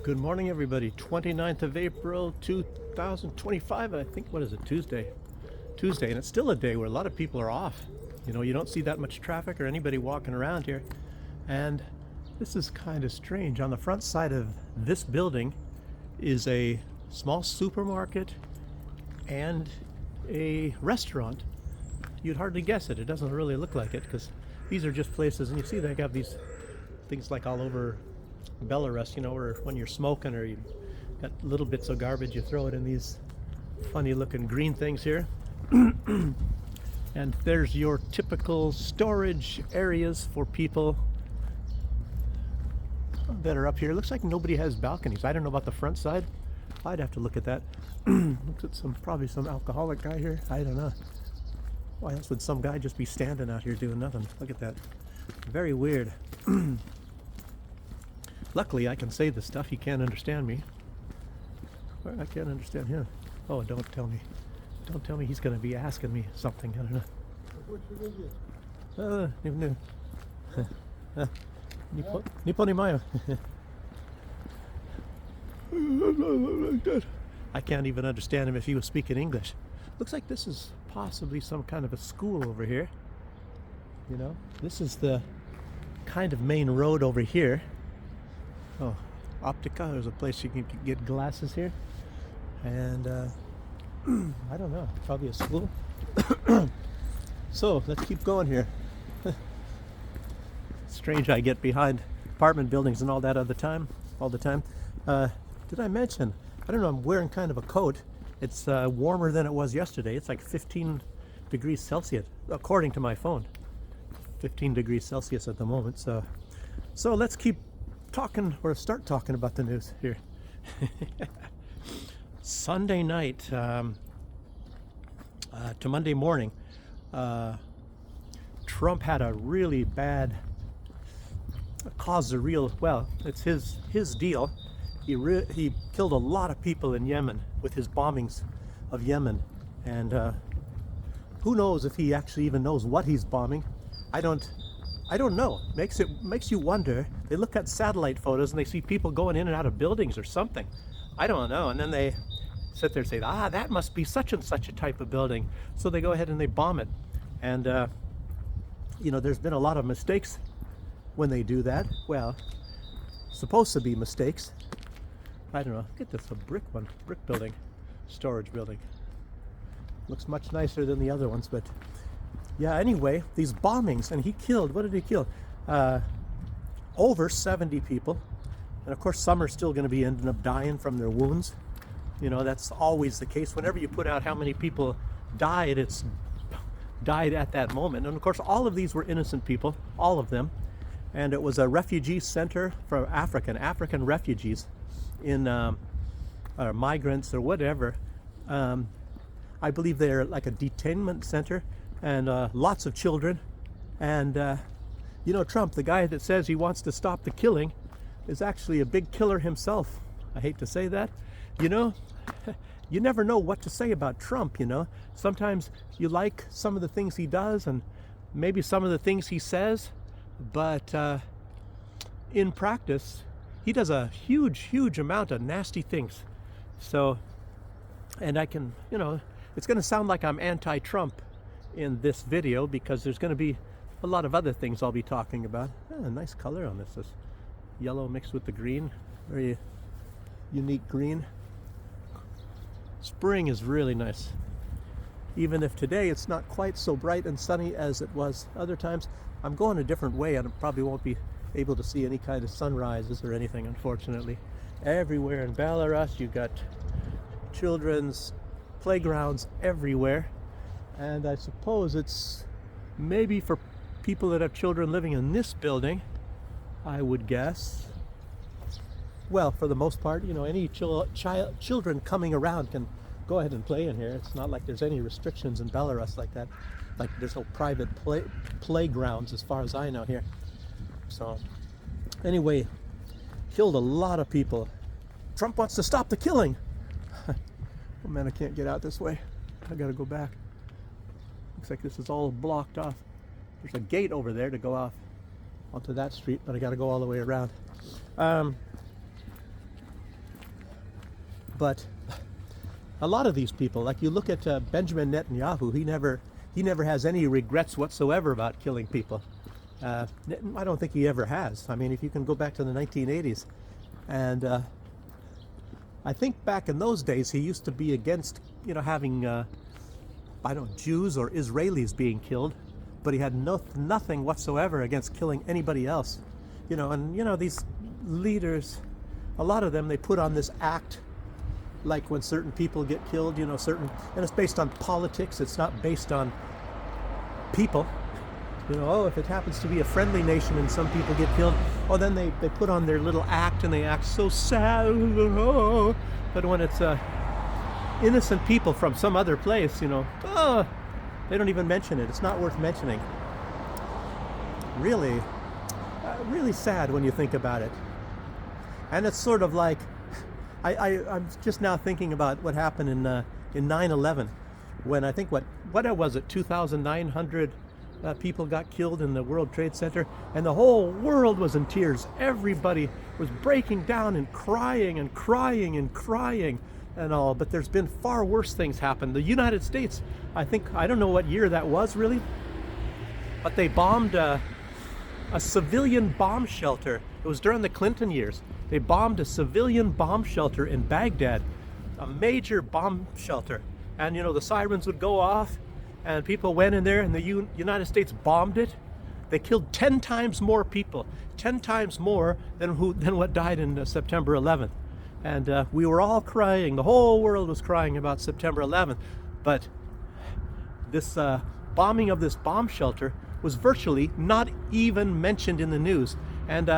Good morning, everybody. 29th of April, 2025. I think, what is it, Tuesday? And it's still a day where a lot of people are off. You know, you don't see that much traffic or anybody walking around here. And this is kind of strange. On the front side of this building is a small supermarket and a restaurant. You'd hardly guess it. It doesn't really look like it because these are just places, and you see they have these things like all over Belarus, you know, or when you're smoking or you got little bits of garbage, you throw it in these funny looking green things here. And there's your typical storage areas for people that are up here. Looks like nobody has balconies. I don't know about the front side. I'd have to look at that. Looks at probably some alcoholic guy here. I don't know. Why else would some guy just be standing out here doing nothing? Look at that. Very weird. Luckily, I can say the stuff. He can't understand me. I can't understand him. Oh, don't tell me. Don't tell me he's going to be asking me something. I don't know. Niponi mayo. I can't even understand him if he was speaking English. Looks like this is possibly some kind of a school over here. You know, this is the kind of main road over here. Oh, Optica, there's a place you can get glasses here. And I don't know, probably a school. So let's keep going here. Strange I get behind apartment buildings and all that all the time. Did I mention, I don't know, I'm wearing kind of a coat. It's warmer than it was yesterday. It's like 15 degrees Celsius, according to my phone. 15 degrees Celsius at the moment. So let's keep talking, or start talking about the news here. Sunday night to Monday morning, Trump had a really bad, caused a real, well, it's his deal. He killed a lot of people in Yemen with his bombings of Yemen, and who knows if he actually even knows what he's bombing. I don't know. Makes you wonder. They look at satellite photos and they see people going in and out of buildings or something. I don't know. And then they sit there and say, that must be such and such a type of building. So they go ahead and they bomb it. And you know, there's been a lot of mistakes when they do that. Well, supposed to be mistakes. I don't know. Look at this, a brick building, storage building. Looks much nicer than the other ones, but yeah, anyway, these bombings, and he killed, what did he kill? Over 70 people. And of course, some are still going to be ending up dying from their wounds. You know, that's always the case. Whenever you put out how many people died, it's died at that moment. And of course, all of these were innocent people, all of them. And it was a refugee center for African refugees in migrants or whatever. I believe they're like a detainment center. And lots of children. And you know, Trump, the guy that says he wants to stop the killing, is actually a big killer himself. I hate to say that. You know, you never know what to say about Trump, you know. Sometimes you like some of the things he does and maybe some of the things he says, but in practice, he does a huge amount of nasty things. So, and I can, you know, it's going to sound like I'm anti-Trump in this video because there's going to be a lot of other things I'll be talking about. Nice color on this yellow mixed with the green, very unique green. Spring is really nice, even if today it's not quite so bright and sunny as it was other times. I'm going a different way and I probably won't be able to see any kind of sunrises or anything, unfortunately. Everywhere in Belarus you've got children's playgrounds everywhere. And I suppose it's maybe for people that have children living in this building, I would guess. Well, for the most part, you know, any children coming around can go ahead and play in here. It's not like there's any restrictions in Belarus like that. Like there's no private playgrounds as far as I know here. So anyway, killed a lot of people. Trump wants to stop the killing. Oh man, I can't get out this way. I gotta go back. Looks like this is all blocked off. There's a gate over there to go off onto that street, but I got to go all the way around. But a lot of these people, like you look at Benjamin Netanyahu, he never has any regrets whatsoever about killing people. I don't think he ever has. I mean, if you can go back to the 1980s, and I think back in those days he used to be against, having Jews or Israelis being killed, but he had nothing whatsoever against killing anybody else. These leaders, a lot of them, they put on this act like when certain people get killed, and it's based on politics. It's not based on people. If it happens to be a friendly nation and some people get killed, then they put on their little act and they act so sad. But when it's innocent people from some other place, they don't even mention it. It's not worth mentioning. Really, really sad when you think about it. And it's sort of like, I'm just now thinking about what happened in 9/11, when I think what was it, 2,900 people got killed in the World Trade Center, and the whole world was in tears. Everybody was breaking down and crying and crying and crying and all. But there's been far worse things happen. The United States, I don't know what year that was really, but they bombed a civilian bomb shelter. It was during the Clinton years. They bombed a civilian bomb shelter in Baghdad, a major bomb shelter. And the sirens would go off, and people went in there, and the United States bombed it. They killed 10 times more people, 10 times more than what died in September 11th. And we were all crying. The whole world was crying about September 11th. But this bombing of this bomb shelter was virtually not even mentioned in the news. And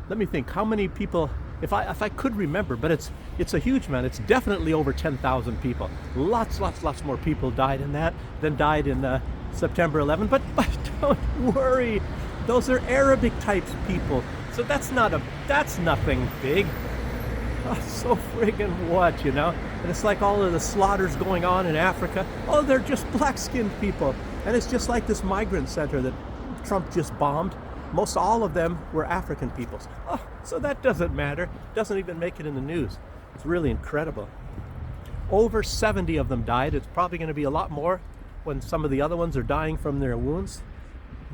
let me think, how many people, if I could remember, but it's a huge amount. It's definitely over 10,000 people. Lots more people died in that than died in September 11th. But don't worry, those are Arabic types people. So that's nothing big. So friggin' what, And it's like all of the slaughters going on in Africa. They're just black-skinned people. And it's just like this migrant center that Trump just bombed. Most all of them were African peoples. So that doesn't matter. Doesn't even make it in the news. It's really incredible. Over 70 of them died. It's probably going to be a lot more when some of the other ones are dying from their wounds.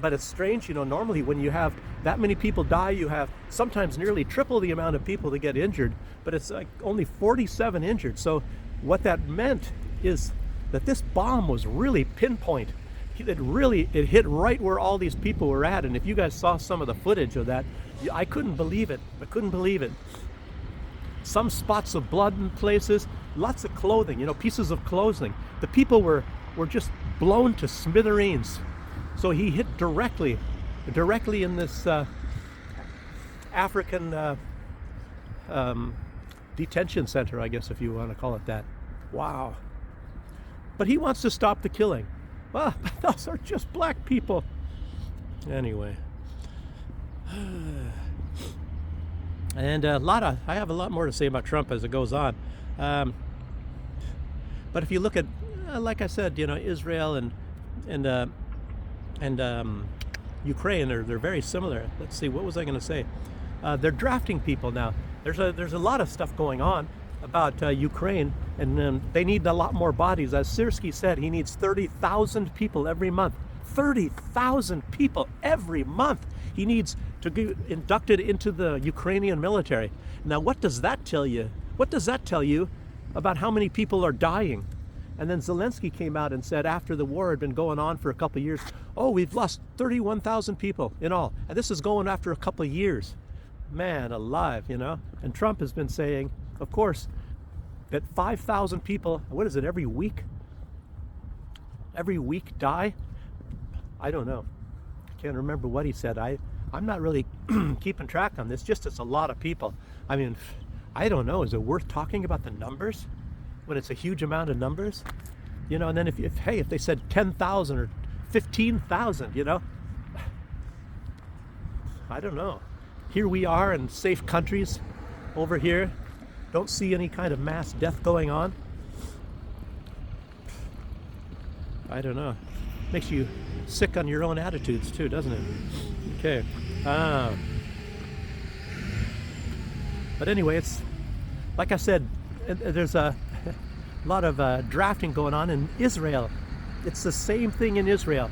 But it's strange, normally when you have that many people die, you have sometimes nearly triple the amount of people that get injured, but it's like only 47 injured. So what that meant is that this bomb was really pinpoint. It hit right where all these people were at. And if you guys saw some of the footage of that, I couldn't believe it. Some spots of blood in places, lots of clothing, pieces of clothing. The people were just blown to smithereens. So he hit directly in this African detention center, I guess, if you want to call it that. Wow. But he wants to stop the killing. Well, those are just black people. Anyway. And I have a lot more to say about Trump as it goes on. But if you look at, like I said, Israel and Ukraine, they're very similar. Let's see, what was I going to say? They're drafting people now. There's a lot of stuff going on about Ukraine, and they need a lot more bodies. As Sirski said, he needs 30,000 people every month. 30,000 people every month he needs to get inducted into the Ukrainian military. Now, what does that tell you? What does that tell you about how many people are dying? And then Zelensky came out and said, after the war had been going on for a couple of years, we've lost 31,000 people in all. And this is going after a couple of years. Man alive, And Trump has been saying, of course, that 5,000 people, what is it, every week? Every week die? I don't know. I can't remember what he said. I'm not really keeping track on this. Just it's a lot of people. I mean, I don't know. Is it worth talking about the numbers when it's a huge amount of numbers? And then if they said 10,000 or 15,000, I don't know. Here we are in safe countries over here. Don't see any kind of mass death going on. I don't know. Makes you sick on your own attitudes too, doesn't it? Okay. But anyway, like I said, there's a lot of drafting going on in Israel. It's the same thing in Israel.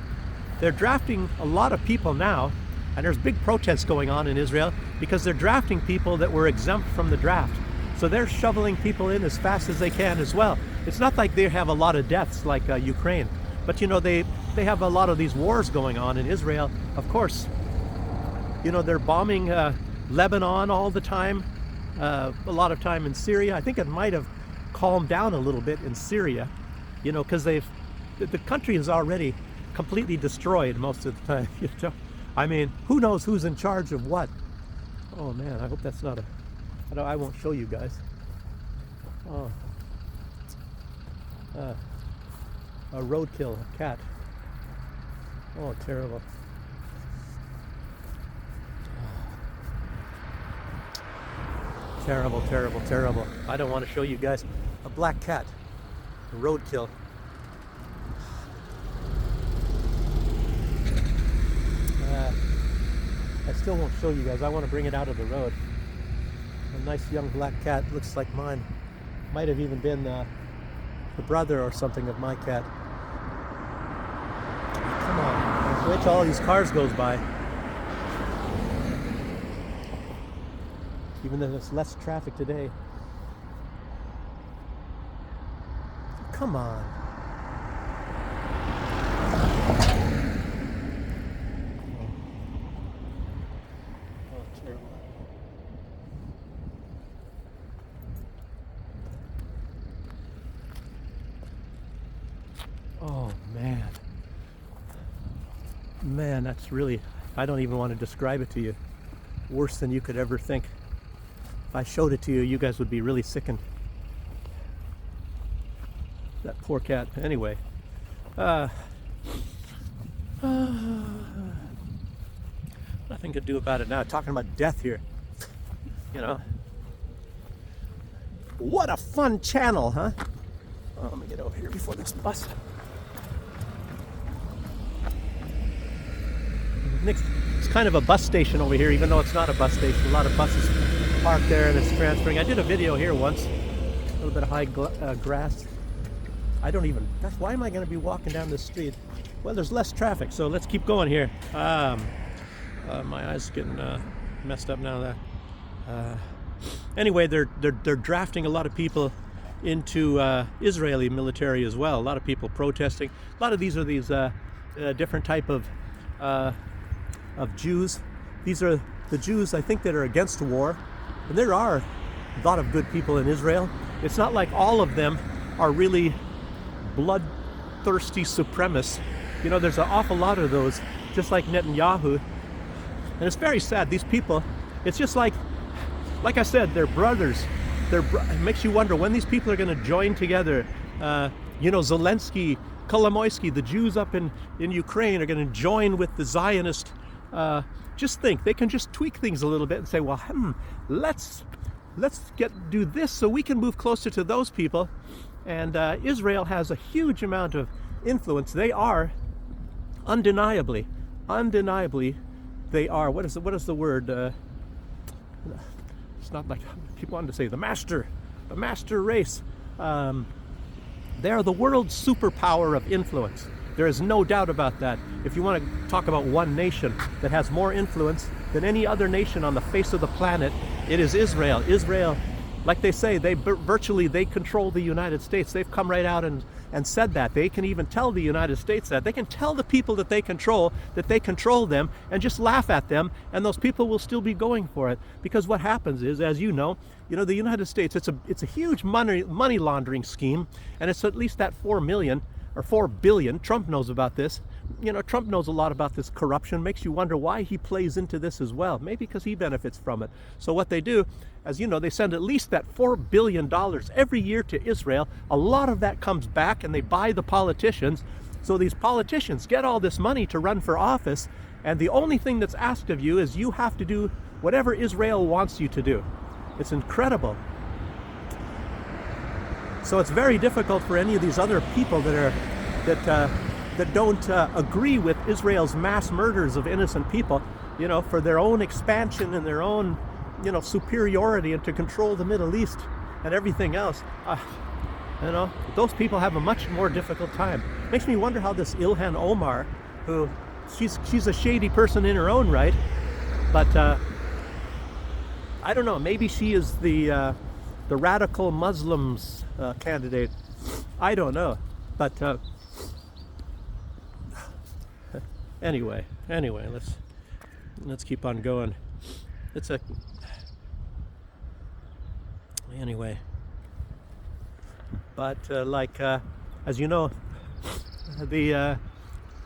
They're drafting a lot of people now, and there's big protests going on in Israel because they're drafting people that were exempt from the draft. So they're shoveling people in as fast as they can as well. It's not like they have a lot of deaths like Ukraine, but you know, they have a lot of these wars going on in Israel. Of course, you know, they're bombing Lebanon all the time, a lot of time in Syria. I think it might have calmed down a little bit in Syria, you know, because the country is already completely destroyed most of the time. You know? I mean, who knows who's in charge of what? Oh man, I hope that's not I won't show you guys. Oh, a roadkill, a cat. Oh, terrible. Terrible, terrible, terrible. I don't want to show you guys. A black cat, a roadkill. I still won't show you guys. I want to bring it out of the road. A nice young black cat, looks like mine. Might have even been the brother or something of my cat. Come on, wait till all these cars goes by. Even though there's less traffic today. Come on. Oh, terrible. Oh, man. Man, that's really, I don't even want to describe it to you. Worse than you could ever think. If I showed it to you, you guys would be really sickened. That poor cat. Anyway, nothing to do about it now. Talking about death here, you know. What a fun channel, huh? Oh, let me get over here before this bus. Next, it's kind of a bus station over here, even though it's not a bus station. A lot of buses parked there and it's transferring. I did a video here once. A little bit of high grass. I don't even, gosh, why am I going to be walking down this street? Well, there's less traffic, so let's keep going here. My eyes getting messed up now. Anyway, they're drafting a lot of people into Israeli military as well. A lot of people protesting. A lot of these are these different type of Jews. These are the Jews, I think, that are against war. And there are a lot of good people in Israel. It's not like all of them are really bloodthirsty supremacists. You know, there's an awful lot of those, just like Netanyahu. And it's very sad. These people, it's just like I said, they're brothers. It makes you wonder when these people are going to join together. You know, Zelensky, Kolomoisky, the Jews up in Ukraine are going to join with the Zionist. Just think, they can just tweak things a little bit and say, well, let's do this so we can move closer to those people. And Israel has a huge amount of influence. They are undeniably, they are. What is the word? It's not like people wanted to say the master race. They are the world's superpower of influence. There is no doubt about that. If you want to talk about one nation that has more influence than any other nation on the face of the planet, it is Israel. Israel, like they say, they control the United States. They've come right out and said that. They can even tell the United States that. They can tell the people that they control them and just laugh at them, and those people will still be going for it. Because what happens is, as you know, the United States, it's a huge money laundering scheme, and it's at least that 4 million or 4 billion. Trump knows about this. Trump knows a lot about this corruption. Makes you wonder why he plays into this as well. Maybe because he benefits from it. So what they do, as you know, they send at least that $4 billion every year to Israel. A lot of that comes back and they buy the politicians. So these politicians get all this money to run for office, and the only thing that's asked of you is you have to do whatever Israel wants you to do. It's incredible. So it's very difficult for any of these other people that don't agree with Israel's mass murders of innocent people, for their own expansion and their own, superiority and to control the Middle East. and everything else. You know, those people have a much more difficult time. Makes me wonder how this Ilhan Omar, who she's a shady person in her own right, but I don't know. Maybe she is the radical Muslims candidate. I don't know, but anyway, let's keep on going. It's a anyway. But as you know, the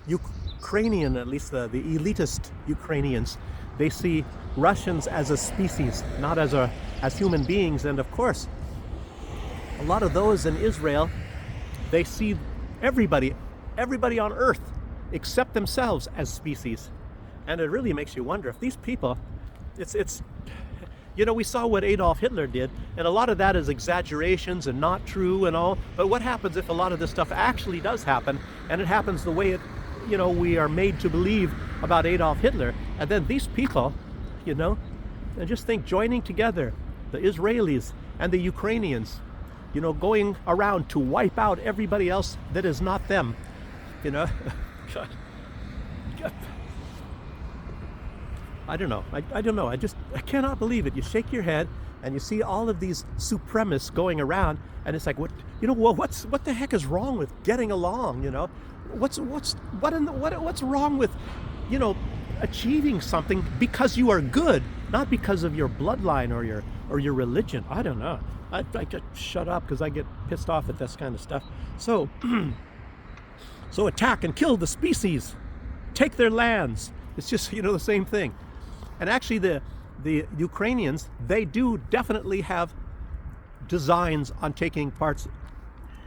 Ukrainian, at least the elitist Ukrainians, they see Russians as a species, not as human beings. And of course, a lot of those in Israel, they see everybody on earth except themselves as species. And it really makes you wonder if these people, it's you know, we saw what Adolf Hitler did, and a lot of that is exaggerations and not true and all. But what happens if a lot of this stuff actually does happen, and it happens the way it, you know, we are made to believe about Adolf Hitler? And then these people, you know, and just think, joining together, the Israelis and the Ukrainians, you know, going around to wipe out everybody else that is not them, you know. God. I don't know. I don't know. I cannot believe it. You shake your head and you see all of these supremacists going around, and it's like, what, you know, well, what the heck is wrong with getting along? You know, what's wrong with, you know, achieving something because you are good, not because of your bloodline or your religion? I don't know. I just shut up because I get pissed off at this kind of stuff. So attack and kill the species, take their lands. It's just, you know, the same thing. And actually the Ukrainians, they do definitely have designs on taking parts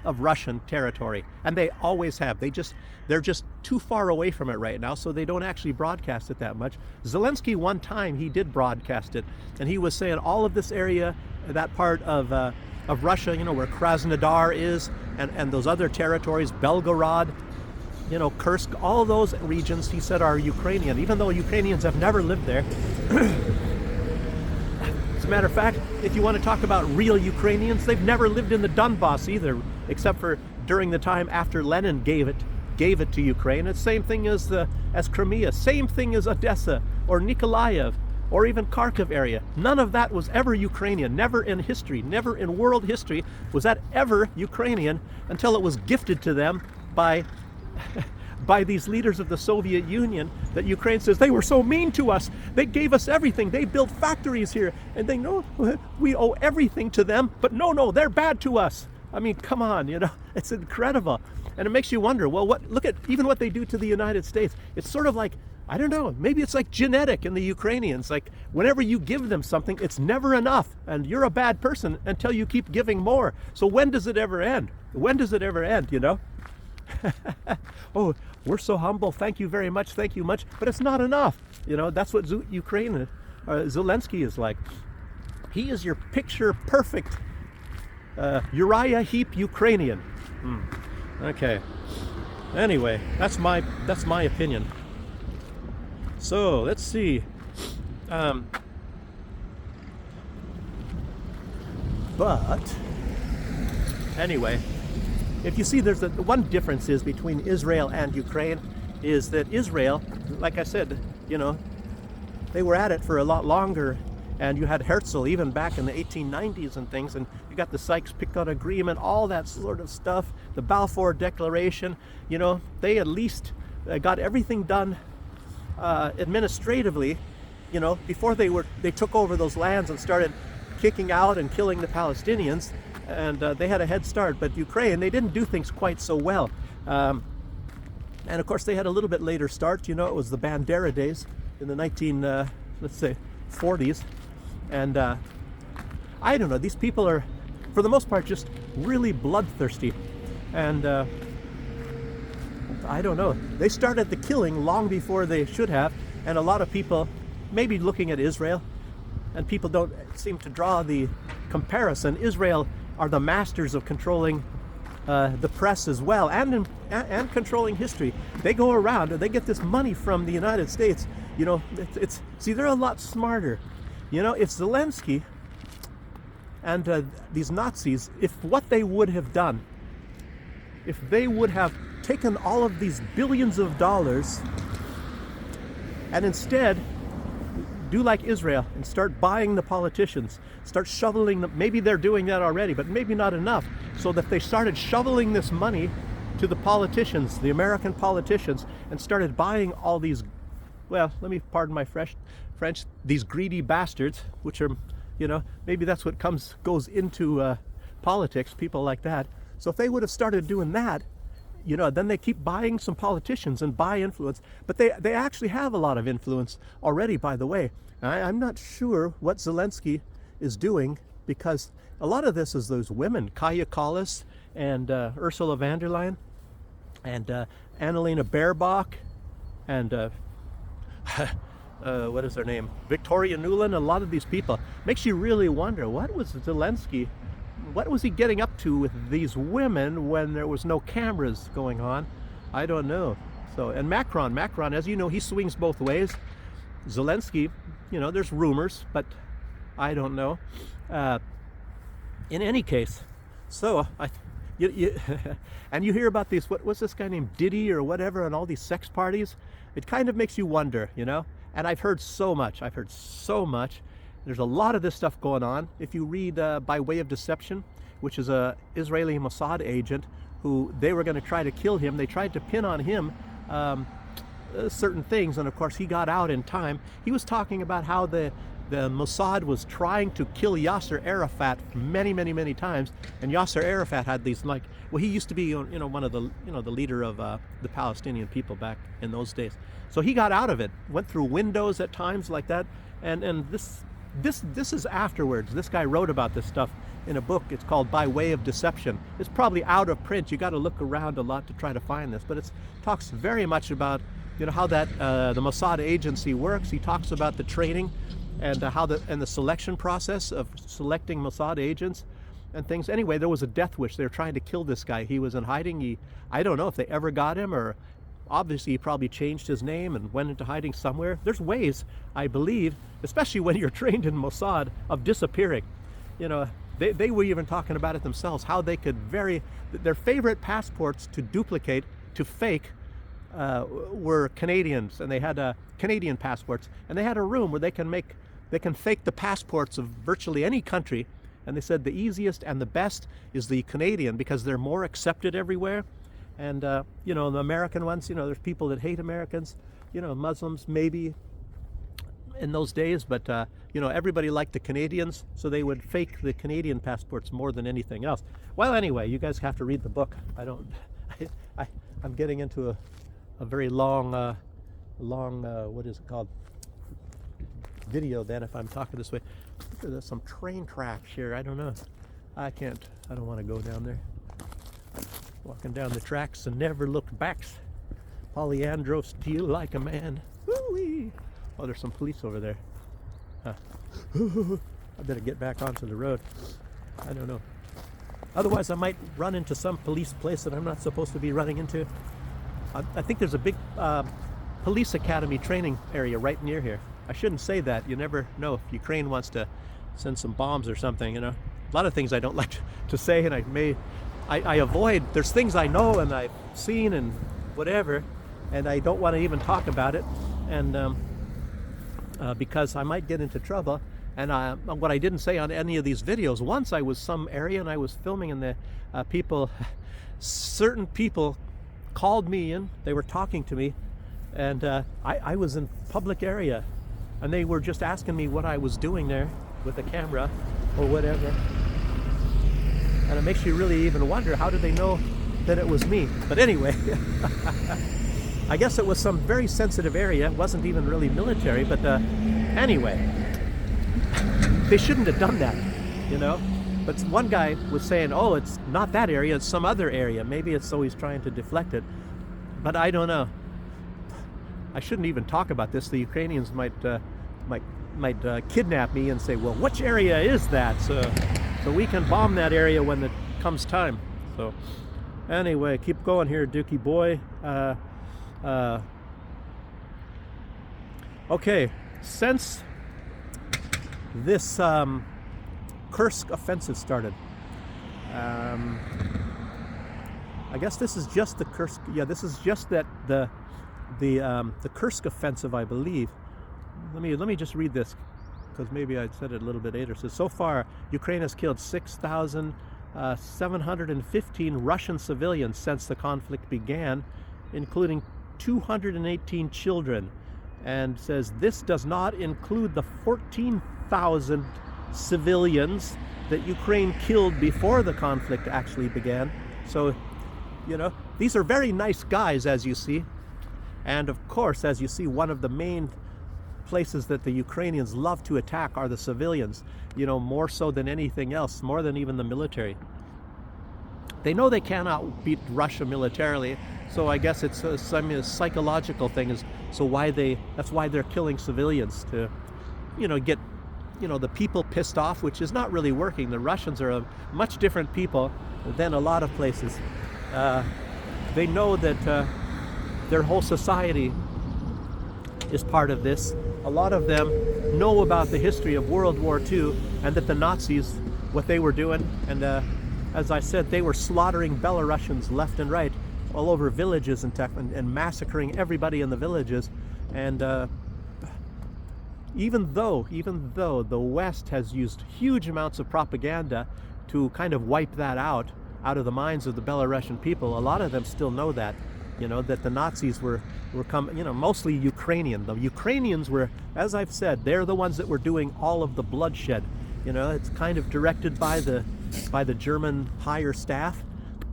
of Russian territory, and they always have. They're just too far away from it right now, so they don't actually broadcast it that much. Zelensky, one time, he did broadcast it, and he was saying all of this area, that part of Russia, you know, where Krasnodar is, and those other territories, Belgorod, you know, Kursk, all those regions, he said, are Ukrainian, even though Ukrainians have never lived there. As a matter of fact, if you want to talk about real Ukrainians, they've never lived in the Donbass either, except for during the time after Lenin gave it to Ukraine. It's the same thing as Crimea, same thing as Odessa or Nikolaev or even Kharkiv area. None of that was ever Ukrainian. Never in history, never in world history was that ever Ukrainian until it was gifted to them by these leaders of the Soviet Union, that Ukraine says they were so mean to us. They gave us everything. They built factories here, and they know we owe everything to them. But no, they're bad to us. I mean, come on, you know, it's incredible. And it makes you wonder, well, look at even what they do to the United States. It's sort of like, I don't know, maybe it's like genetic in the Ukrainians. Like, whenever you give them something, it's never enough, and you're a bad person until you keep giving more. So when does it ever end? When does it ever end, you know? Oh, we're so humble. Thank you very much. Thank you much. But it's not enough. You know, that's what Ukraine, Zelensky is like. He is your picture perfect Uriah Heep Ukrainian. Okay. Anyway, that's my opinion. So let's see. But anyway, if you see, there's one difference is between Israel and Ukraine is that Israel, like I said, you know, they were at it for a lot longer, and you had Herzl even back in the 1890s and things, and you got the Sykes-Picot Agreement, all that sort of stuff, the Balfour Declaration. You know, they at least got everything done administratively, you know, before they took over those lands and started kicking out and killing the Palestinians. And they had a head start. But Ukraine, they didn't do things quite so well. And of course, they had a little bit later start. You know, it was the Bandera days in the 40s. And I don't know, these people are, for the most part, just really bloodthirsty. And I don't know, they started the killing long before they should have. And a lot of people, maybe looking at Israel, and people don't seem to draw the comparison. Israel are the masters of controlling the press as well, and controlling history. They go around and they get this money from the United States. You know, see, they're a lot smarter. You know, if Zelensky And these Nazis, if what they would have done, if they would have taken all of these billions of dollars and instead do like Israel and start buying the politicians, start shoveling them. Maybe they're doing that already, but maybe not enough. So that they started shoveling this money to the politicians, the American politicians, and started buying all these, well, let me pardon my French, these greedy bastards, which are, you know, maybe that's what goes into politics, people like that. So if they would have started doing that, you know, then they keep buying some politicians and buy influence. But they actually have a lot of influence already, by the way. I'm not sure what Zelensky is doing, because a lot of this is those women, Kaya Kallas and Ursula von der Leyen and Annalena Baerbock and what is her name? Victoria Nuland. A lot of these people. Makes you really wonder, what was Zelensky, what was he getting up to with these women when there was no cameras going on? I don't know. So, and Macron, as you know, he swings both ways. Zelensky, you know, there's rumors, but I don't know. In any case, so and you hear about these, what's this guy named Diddy or whatever, and all these sex parties. It kind of makes you wonder, you know. And I've heard so much. There's a lot of this stuff going on. If you read By Way of Deception, which is a Israeli Mossad agent who they were going to try to kill him. They tried to pin on him certain things, and of course he got out in time. He was talking about how the Mossad was trying to kill Yasser Arafat many times, and Yasser Arafat had these, like, well, he used to be, you know, one of the, you know, the leader of the Palestinian people back in those days. So he got out of it, went through windows at times like that, and this is afterwards. This guy wrote about this stuff in a book. It's called By Way of Deception. It's probably out of print. You got to look around a lot to try to find this, but it talks very much about, you know, how that the Mossad agency works. He talks about the training and how the selection process of selecting Mossad agents and things. Anyway, there was a death wish. They were trying to kill this guy. He was in hiding. I don't know if they ever got him, or obviously he probably changed his name and went into hiding somewhere. There's ways, I believe, especially when you're trained in Mossad, of disappearing. You know, they were even talking about it themselves, how they could their favorite passports to duplicate, to fake, were Canadians, and they had Canadian passports, and they had a room where they can fake the passports of virtually any country. And they said the easiest and the best is the Canadian, because they're more accepted everywhere. And you know, the American ones, you know, there's people that hate Americans, you know, Muslims maybe in those days, but you know, everybody liked the Canadians, so they would fake the Canadian passports more than anything else. Well, anyway, you guys have to read the book. I'm getting into a very long what is it called, video then, if I'm talking this way. There's some train tracks here. I don't know. I don't want to go down there. Walking down the tracks and never looked back. Polyandro steal like a man. Woo-wee. Oh, there's some police over there. Huh. I better get back onto the road. I don't know. Otherwise, I might run into some police place that I'm not supposed to be running into. I think there's a big police academy training area right near here. I shouldn't say that. You never know if Ukraine wants to send some bombs or something, you know. A lot of things I don't like to say, and I avoid. There's things I know and I've seen and whatever, and I don't want to even talk about it, and because I might get into trouble. And what I didn't say on any of these videos, once I was some area and I was filming, and the certain people called me in. They were talking to me, and I was in public area, and they were just asking me what I was doing there with the camera or whatever. And it makes you really even wonder, how did they know that it was me? But anyway, I guess it was some very sensitive area. It wasn't even really military, but anyway, they shouldn't have done that, you know. But one guy was saying, oh, it's not that area, it's some other area. Maybe it's always trying to deflect it. But I don't know. I shouldn't even talk about this. The Ukrainians might kidnap me and say, well, which area is that? So we can bomb that area when it comes time. So anyway, keep going here, Dookie boy. Okay, since this Kursk offensive started. I guess this is just the Kursk. Yeah, this is just that the Kursk offensive, I believe. Let me just read this, because maybe I said it a little bit later. So far, Ukraine has killed 6,715 Russian civilians since the conflict began, including 218 children. And says this does not include the 14,000 civilians that Ukraine killed before the conflict actually began. So, you know, these are very nice guys, as you see. And of course, as you see, one of the main places that the Ukrainians love to attack are the civilians, you know, more so than anything else, more than even the military. They know they cannot beat Russia militarily, so I guess it's a psychological thing. That's why they're killing civilians, to, you know, get, you know, the people pissed off, which is not really working. The Russians are a much different people than a lot of places. They know that their whole society is part of this. A lot of them know about the history of World War II, and that the Nazis, what they were doing, and as I said, they were slaughtering Belarusians left and right, all over villages and massacring everybody in the villages. And even though the West has used huge amounts of propaganda to kind of wipe that out of the minds of the Belarusian people, a lot of them still know that, you know, that the Nazis were you know, mostly Ukrainian. The Ukrainians were, as I've said, they're the ones that were doing all of the bloodshed. You know, it's kind of directed by the German higher staff,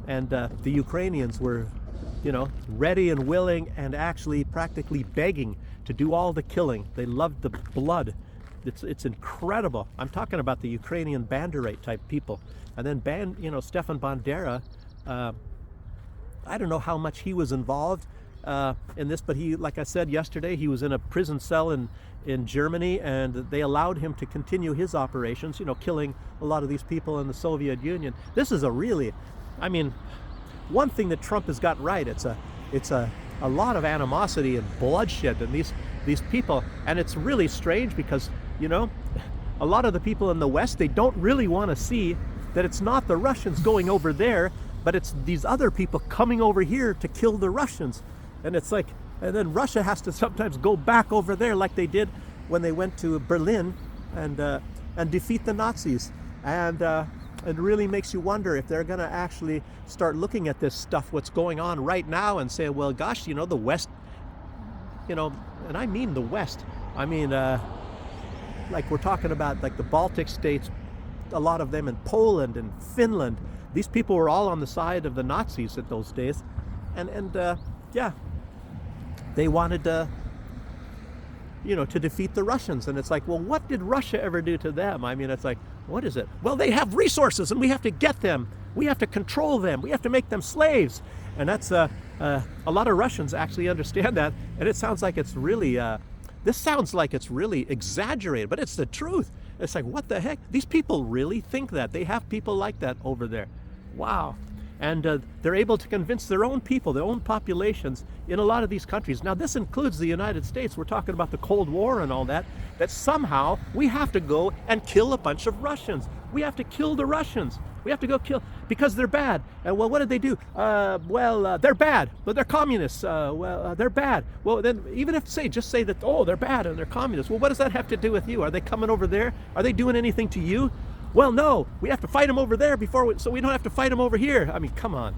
and the Ukrainians were, you know, ready and willing and actually practically begging to do all the killing. They loved the blood. It's incredible. I'm talking about the Ukrainian Banderate type people. And then Stefan Bandera, I don't know how much he was involved in this, but he, like I said yesterday, he was in a prison cell in Germany, and they allowed him to continue his operations, you know, killing a lot of these people in the Soviet Union. This is a really, I mean, one thing that Trump has got right, it's a lot of animosity and bloodshed in these people. And it's really strange because, you know, a lot of the people in the West, they don't really want to see that it's not the Russians going over there, but it's these other people coming over here to kill the Russians. And it's like, and then Russia has to sometimes go back over there, like they did when they went to Berlin and defeat the Nazis. And it really makes you wonder if they're going to actually start looking at this stuff, what's going on right now, and say, well, gosh, you know, the West, you know, and I mean the West. I mean, like we're talking about, like the Baltic states, a lot of them in Poland and Finland. These people were all on the side of the Nazis at those days, and yeah, they wanted to, you know, to defeat the Russians. And it's like, well, what did Russia ever do to them? I mean, it's like, what is it? Well, they have resources, and we have to get them. We have to control them. We have to make them slaves. And that's a lot of Russians actually understand that. And it sounds like it's really, this sounds like it's really exaggerated, but it's the truth. It's like, what the heck? These people really think that. They have people like that over there. Wow. And they're able to convince their own people, their own populations in a lot of these countries. Now, this includes the United States. We're talking about the Cold War and all that, that somehow we have to go and kill a bunch of Russians. We have to kill the Russians. We have to go kill, because they're bad. And well, what did they do? They're bad, but they're communists. They're bad. Well, then even if just say that, oh, they're bad and they're communists. Well, what does that have to do with you? Are they coming over there? Are they doing anything to you? Well, no, we have to fight them over there so we don't have to fight them over here. I mean, come on.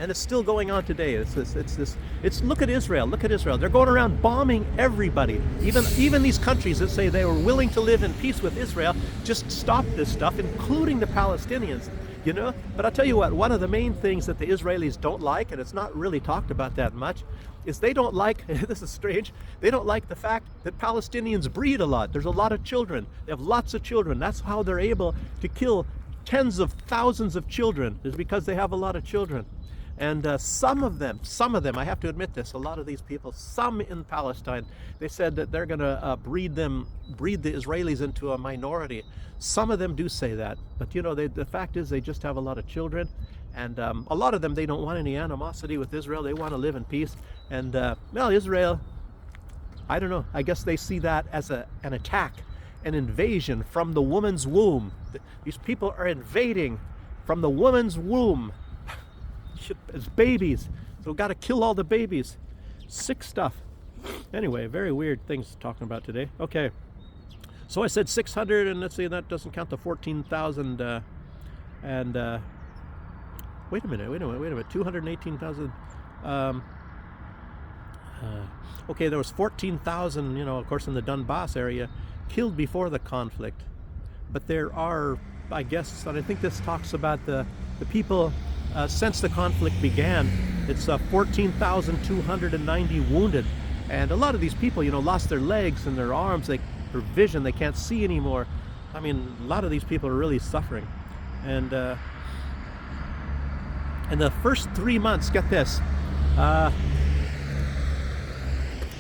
And it's still going on today. It's look at Israel. Look at Israel. They're going around bombing everybody. Even these countries that say they were willing to live in peace with Israel just stop this stuff, including the Palestinians. You know, but I'll tell you what, one of the main things that the Israelis don't like, and it's not really talked about that much, is they don't like, this is strange, they don't like the fact that Palestinians breed a lot. There's a lot of children. They have lots of children. That's how they're able to kill tens of thousands of children, is because they have a lot of children. And some of them, I have to admit this, a lot of these people, some in Palestine, they said that they're going to breed the Israelis into a minority. Some of them do say that, but you know, the fact is they just have a lot of children, and a lot of them, they don't want any animosity with Israel. They want to live in peace. And well, Israel, I don't know, I guess they see that as an attack. an invasion from the woman's womb. These people are invading from the woman's womb as babies. So we've got to kill all the babies. Sick stuff. Anyway, very weird things talking about today. Okay. So I said 600, and let's see, that doesn't count the 14,000, wait a minute, 218,000, okay, there was 14,000, you know, of course, in the Donbass area, killed before the conflict. But there are, I guess, and I think this talks about the people since the conflict began. It's 14,290 wounded. And a lot of these people, you know, lost their legs and their arms, their vision, they can't see anymore. I mean, a lot of these people are really suffering. And in the first 3 months, get this,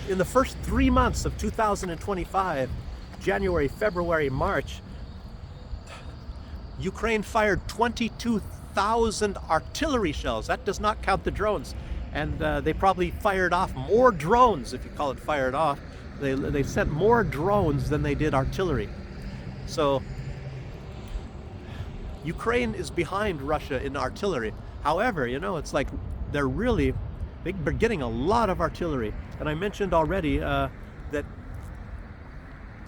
in the first 3 months of 2025, January, February, March, Ukraine fired 22,000 artillery shells. That does not count the drones. And they probably fired off more drones, if you call it fired off. They sent more drones than they did artillery. So Ukraine is behind Russia in artillery. However, you know, it's like they're getting a lot of artillery. And I mentioned already that,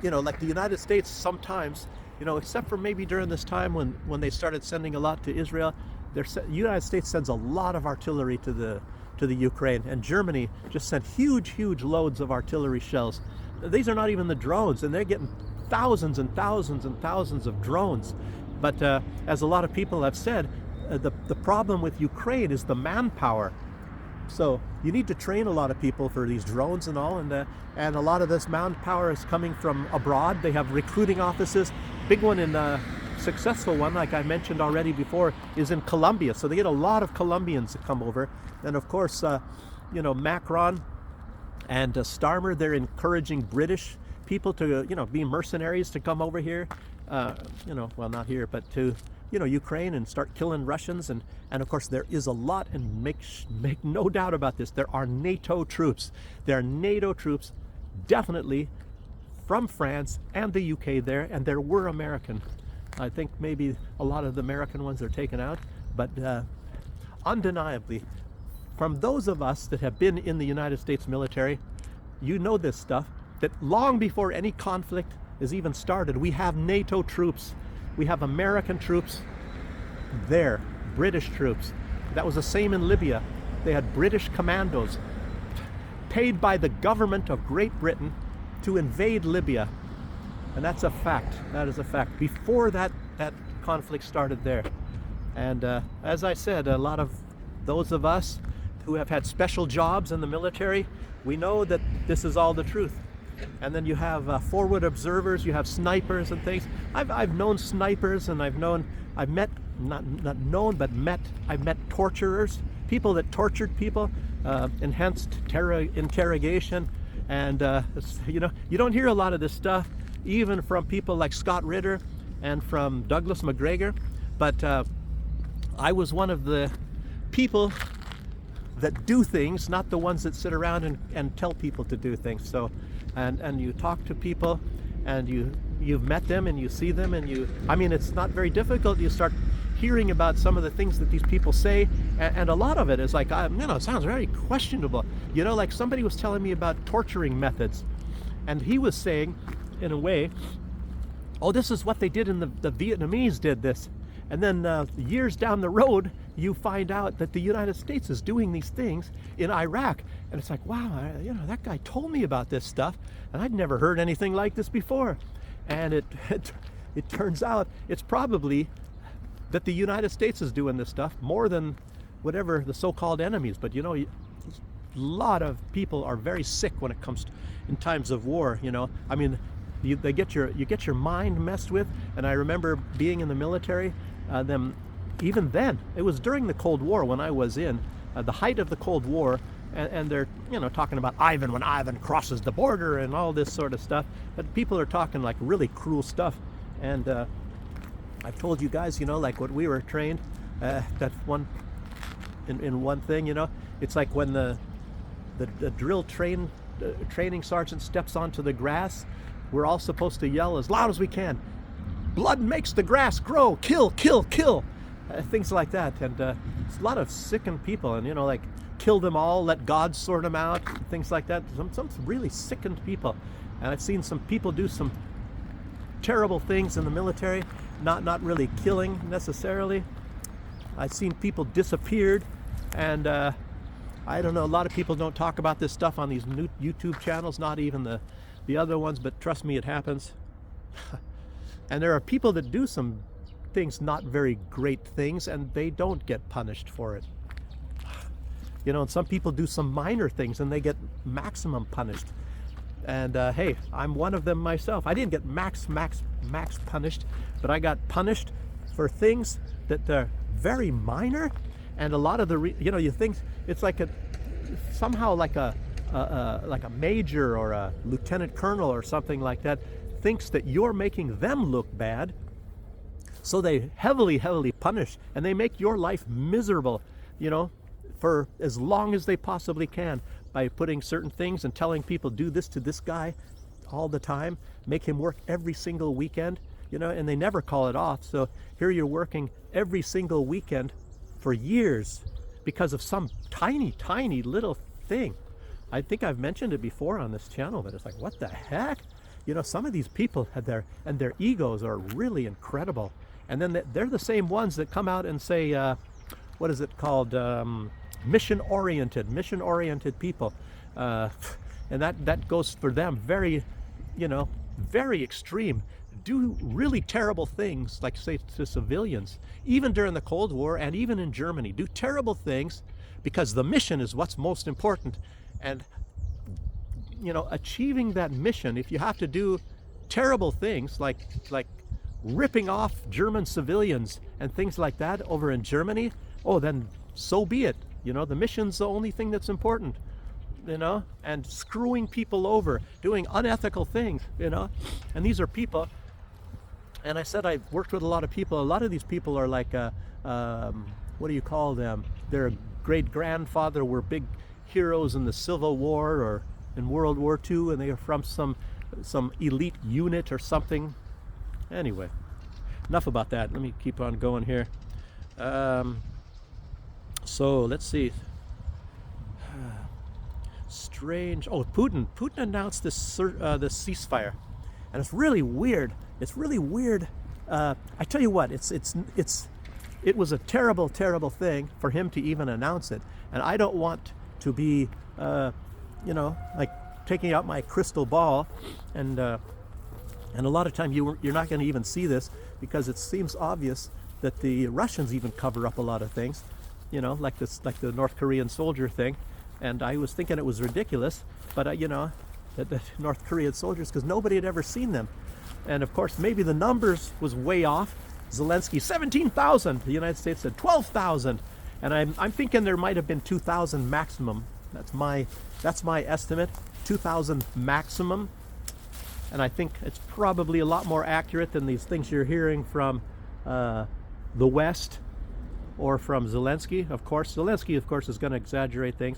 you know, like the United States sometimes, you know, except for maybe during this time when they started sending a lot to Israel, the United States sends a lot of artillery to the Ukraine, and Germany just sent huge loads of artillery shells. These are not even the drones, and they're getting thousands and thousands and thousands of drones. But as a lot of people have said, the problem with Ukraine is the manpower. So you need to train a lot of people for these drones and all, and a lot of this manpower is coming from abroad. They have recruiting offices. Big one in successful one, like I mentioned already before, is in Colombia. So they get a lot of Colombians that come over. And of course, you know, Macron and Starmer, they're encouraging British people to, you know, be mercenaries to come over here, you know, well, not here, but to, you know, Ukraine and start killing Russians. And of course, there is a lot, and make no doubt about this, there are NATO troops. There are NATO troops, definitely, from France and the UK there, and there were American. I think maybe a lot of the American ones are taken out, but undeniably, from those of us that have been in the United States military, you know this stuff, that long before any conflict is even started, we have NATO troops. We have American troops there, British troops. That was the same in Libya. They had British commandos paid by the government of Great Britain to invade Libya. And that's a fact. That is a fact. Before that conflict started there. And as I said, a lot of those of us who have had special jobs in the military, we know that this is all the truth. And then you have forward observers, you have snipers and things. I've known snipers, and I've met torturers, people that tortured people, enhanced interrogation, and you know, you don't hear a lot of this stuff, even from people like Scott Ritter and from Douglas McGregor. But I was one of the people that do things, not the ones that sit around and tell people to do things. So, and you talk to people, and you've met them, and you see them, and I mean, it's not very difficult. You start hearing about some of the things that these people say, and a lot of it is like, you know, it sounds very questionable. You know, like somebody was telling me about torturing methods, and he was saying, in a way, oh, this is what they did in the Vietnamese did this. And then years down the road, you find out that the United States is doing these things in Iraq. And it's like, wow, you know, that guy told me about this stuff, and I'd never heard anything like this before. And it turns out it's probably that the United States is doing this stuff more than whatever the so-called enemies. But, you know, a lot of people are very sick when it comes to, in times of war, you know. I mean, you get your mind messed with. And I remember being in the military, even then, it was during the Cold War when I was in the height of the Cold War, and they're, you know, talking about when Ivan crosses the border and all this sort of stuff. But people are talking like really cruel stuff. And I've told you guys, you know, like what we were trained, that's one in one thing, you know, it's like when the drill training sergeant steps onto the grass, we're all supposed to yell as loud as we can. Blood makes the grass grow. Kill, kill, kill. Things like that. And it's a lot of sickened people. And, like, kill them all, let God sort them out, things like that. Some really sickened people. And I've seen some people do some terrible things in the military, not really killing necessarily. I've seen people disappeared, and I don't know, a lot of people don't talk about this stuff on these new YouTube channels, not even the other ones, but trust me, it happens. And there are people that do some things, not very great things, and they don't get punished for it. And some people do some minor things and they get maximum punished. And hey, I'm one of them myself. I didn't get max punished, but I got punished for things that are very minor. And a lot of the you think it's like somehow like a major or a lieutenant colonel or something like that thinks that you're making them look bad, so they heavily punish, and they make your life miserable, for as long as they possibly can, by putting certain things and telling people, do this to this guy all the time, make him work every single weekend, and they never call it off. So here you're working every single weekend for years because of some tiny little thing. I think I've mentioned it before on this channel, but it's like, what the heck? Some of these people had their egos are really incredible. And then they're the same ones that come out and say, what is it called? Mission-oriented people. And that goes for them very, very extreme. Do really terrible things, like say to civilians, even during the Cold War and even in Germany. Do terrible things because the mission is what's most important. And achieving that mission, if you have to do terrible things like ripping off German civilians and things like that over in Germany, then so be it. The mission's the only thing that's important, and screwing people over, doing unethical things, and these are people, and I said I've worked with a lot of people. A lot of these people are like, what do you call them? Their great-grandfather were big heroes in the Civil War or in World War II, and they are from some elite unit or something. Anyway, enough about that. Let me keep on going here. So let's see. Strange. Oh, Putin announced this ceasefire, and it's really weird. It's really weird. I tell you what, it was a terrible thing for him to even announce it, and I don't want to be, like taking out my crystal ball, and a lot of time you're not going to even see this because it seems obvious that the Russians even cover up a lot of things. Like the North Korean soldier thing, and I was thinking it was ridiculous, but that the North Korean soldiers, because nobody had ever seen them, and of course maybe the numbers was way off. Zelensky 17,000, the United States said 12,000, and I'm thinking there might have been 2,000 maximum. That's my estimate, 2,000 maximum, and I think it's probably a lot more accurate than these things you're hearing from the West. Or from Zelensky, of course. Zelensky, of course, is going to exaggerate things,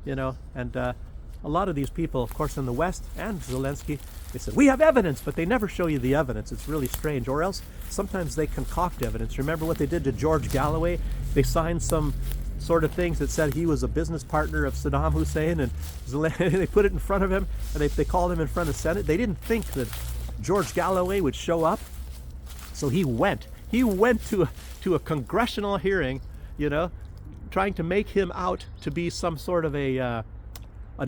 and a lot of these people, of course, in the West and Zelensky, they said, we have evidence, but they never show you the evidence. It's really strange. Or else, sometimes they concoct evidence. Remember what they did to George Galloway? They signed some sort of things that said he was a business partner of Saddam Hussein, and they put it in front of him, and they called him in front of the Senate. They didn't think that George Galloway would show up, so he went. He went to a congressional hearing, trying to make him out to be some sort of an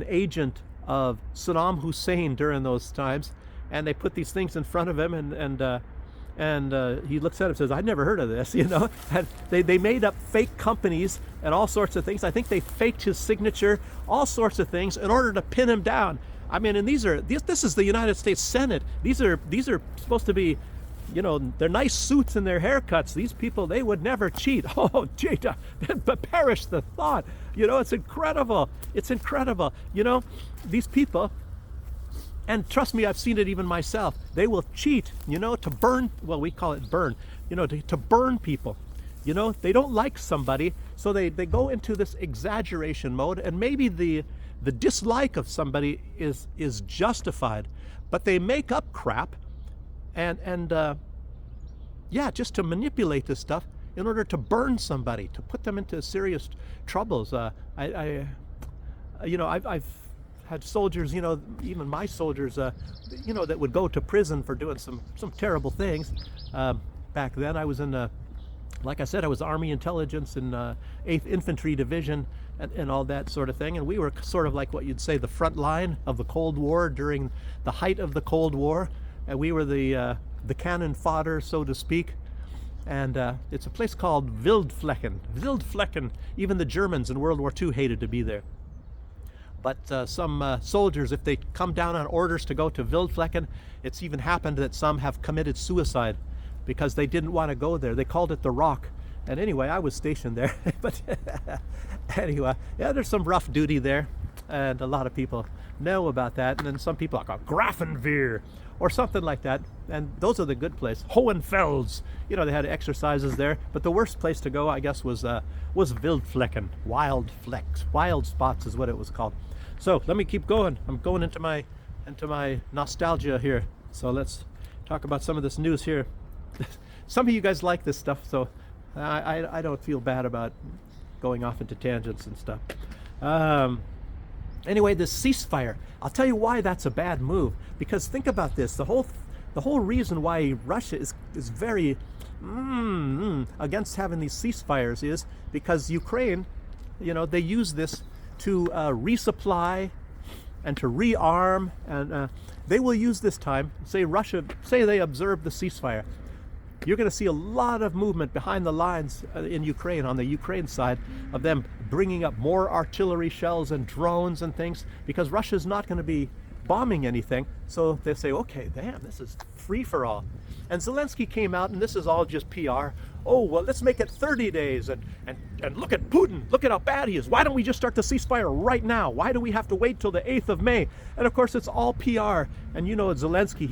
agent of Saddam Hussein during those times, and they put these things in front of him, and he looks at it and says, I'd never heard of this, And they made up fake companies and all sorts of things. I think they faked his signature, all sorts of things, in order to pin him down. I mean, and this is the United States Senate. These are supposed to be, their nice suits and their haircuts. These people, they would never cheat. Oh, gee, perish the thought. It's incredible. It's incredible. These people, and trust me, I've seen it even myself. They will cheat, to burn. Well, we call it burn. To burn people. They don't like somebody, so they go into this exaggeration mode, and maybe the dislike of somebody is justified, but they make up crap, and yeah, just to manipulate this stuff in order to burn somebody, to put them into serious troubles. I've had soldiers, even my soldiers, that would go to prison for doing some terrible things. Back then, I was in, like I said, I was Army Intelligence in 8th Infantry Division and all that sort of thing. And we were sort of like what you'd say the front line of the Cold War during the height of the Cold War. And we were the cannon fodder, so to speak. And it's a place called Wildflecken. Wildflecken. Even the Germans in World War II hated to be there. But some soldiers, if they come down on orders to go to Wildflecken, it's even happened that some have committed suicide because they didn't want to go there. They called it the Rock. And anyway, I was stationed there. But anyway, yeah, there's some rough duty there. And a lot of people know about that. And then some people like Grafenwehr or something like that. And those are the good places. Hohenfels. They had exercises there. But the worst place to go, I guess, was Wildflecken. Wild flecks. Wild spots is what it was called. So let me keep going. I'm going into my nostalgia here. So let's talk about some of this news here. Some of you guys like this stuff, so I don't feel bad about going off into tangents and stuff. Anyway, this ceasefire. I'll tell you why that's a bad move. Because think about this. The whole reason why Russia is very against having these ceasefires is because Ukraine, they use this to resupply and to rearm, and they will use this time. Say they observe the ceasefire. You're going to see a lot of movement behind the lines in Ukraine, on the Ukraine side, of them bringing up more artillery shells and drones and things, because Russia's not going to be bombing anything. So they say, okay, damn, this is free for all. And Zelensky came out, and this is all just PR. Oh, well, let's make it 30 days, and look at Putin. Look at how bad he is. Why don't we just start the ceasefire right now? Why do we have to wait till the 8th of May? And of course, it's all PR. And Zelensky,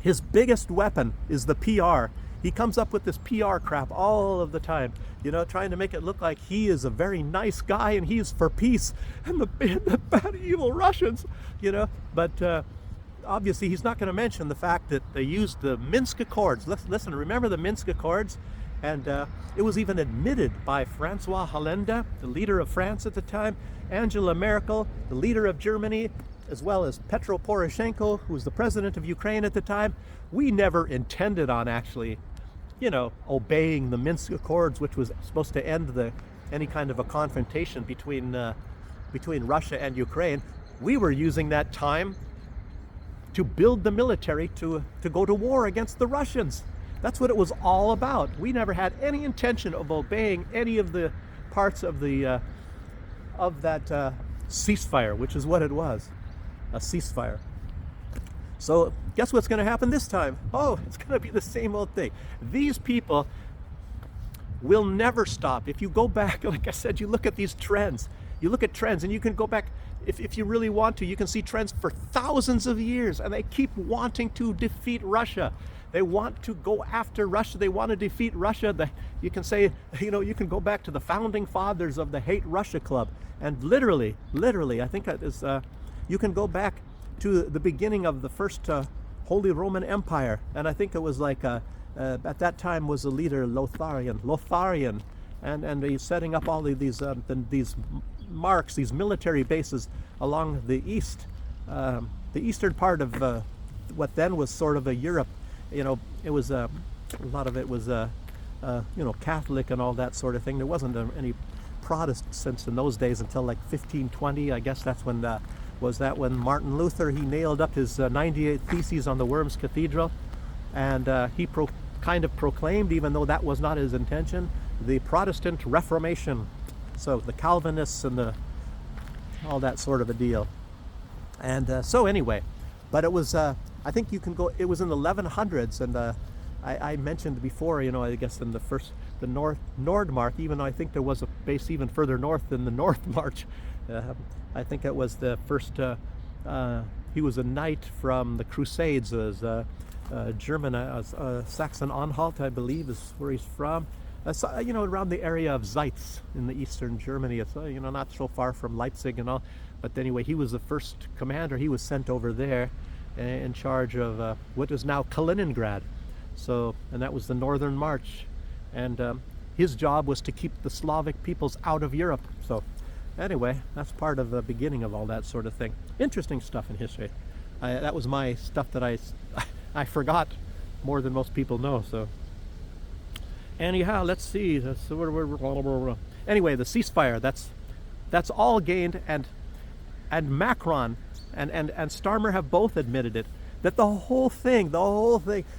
his biggest weapon is the PR. He comes up with this PR crap all of the time, trying to make it look like he is a very nice guy and he's for peace, and the bad, evil Russians, But obviously, he's not going to mention the fact that they used the Minsk Accords. Listen, remember the Minsk Accords? And it was even admitted by Francois Hollande, the leader of France at the time, Angela Merkel, the leader of Germany, as well as Petro Poroshenko, who was the president of Ukraine at the time. We never intended on actually, obeying the Minsk Accords, which was supposed to end any kind of a confrontation between Russia and Ukraine. We were using that time to build the military to go to war against the Russians. That's what it was all about. We never had any intention of obeying any of the parts of that ceasefire, which is what it was. A ceasefire. So guess what's going to happen this time? Oh, it's going to be the same old thing. These people will never stop. If you go back, like I said, you look at these trends. You look at trends, and you can go back, if you really want to, you can see trends for thousands of years, and they keep wanting to defeat Russia. They want to go after Russia. They want to defeat Russia. You can say, you can go back to the founding fathers of the Hate Russia Club, and literally, I think that is, you can go back to the beginning of the first Holy Roman Empire, and I think it was like at that time was the leader Lotharian, and he's setting up all of these marks, these military bases along the eastern part of what then was sort of a Europe. It was a lot of it was Catholic and all that sort of thing. There wasn't any Protestants in those days until like 1520. I guess that's when when Martin Luther, he nailed up his 98 Theses on the Worms Cathedral, and he kind of proclaimed, even though that was not his intention, the Protestant Reformation. So the Calvinists and all that sort of a deal. And so anyway, but it was, I think you can go, it was in the 1100s, and I mentioned before, I guess in the Nordmark, even though I think there was a base even further north than the North March. I think it was the first, he was a knight from the Crusades, as German, Saxon-Anhalt, I believe, is where he's from. around the area of Zeitz in the eastern Germany. It's not so far from Leipzig and all. But anyway, he was the first commander. He was sent over there in charge of what is now Kaliningrad. So, and that was the Northern March. And his job was to keep the Slavic peoples out of Europe. So anyway, that's part of the beginning of all that sort of thing. Interesting stuff in history. That was my stuff that I forgot more than most people know. So anyhow, let's see. Anyway, the ceasefire. That's all gained, and Macron and Starmer have both admitted it. That the whole thing,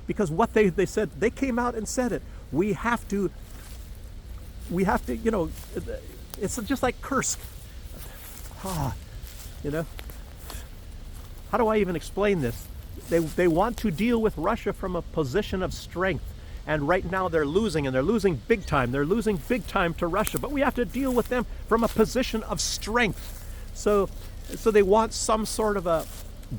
because what they said, they came out and said it. We have to. It's just like Kursk. How do I even explain this? They want to deal with Russia from a position of strength. And right now they're losing, and they're losing big time. They're losing big time to Russia. But we have to deal with them from a position of strength. So they want some sort of a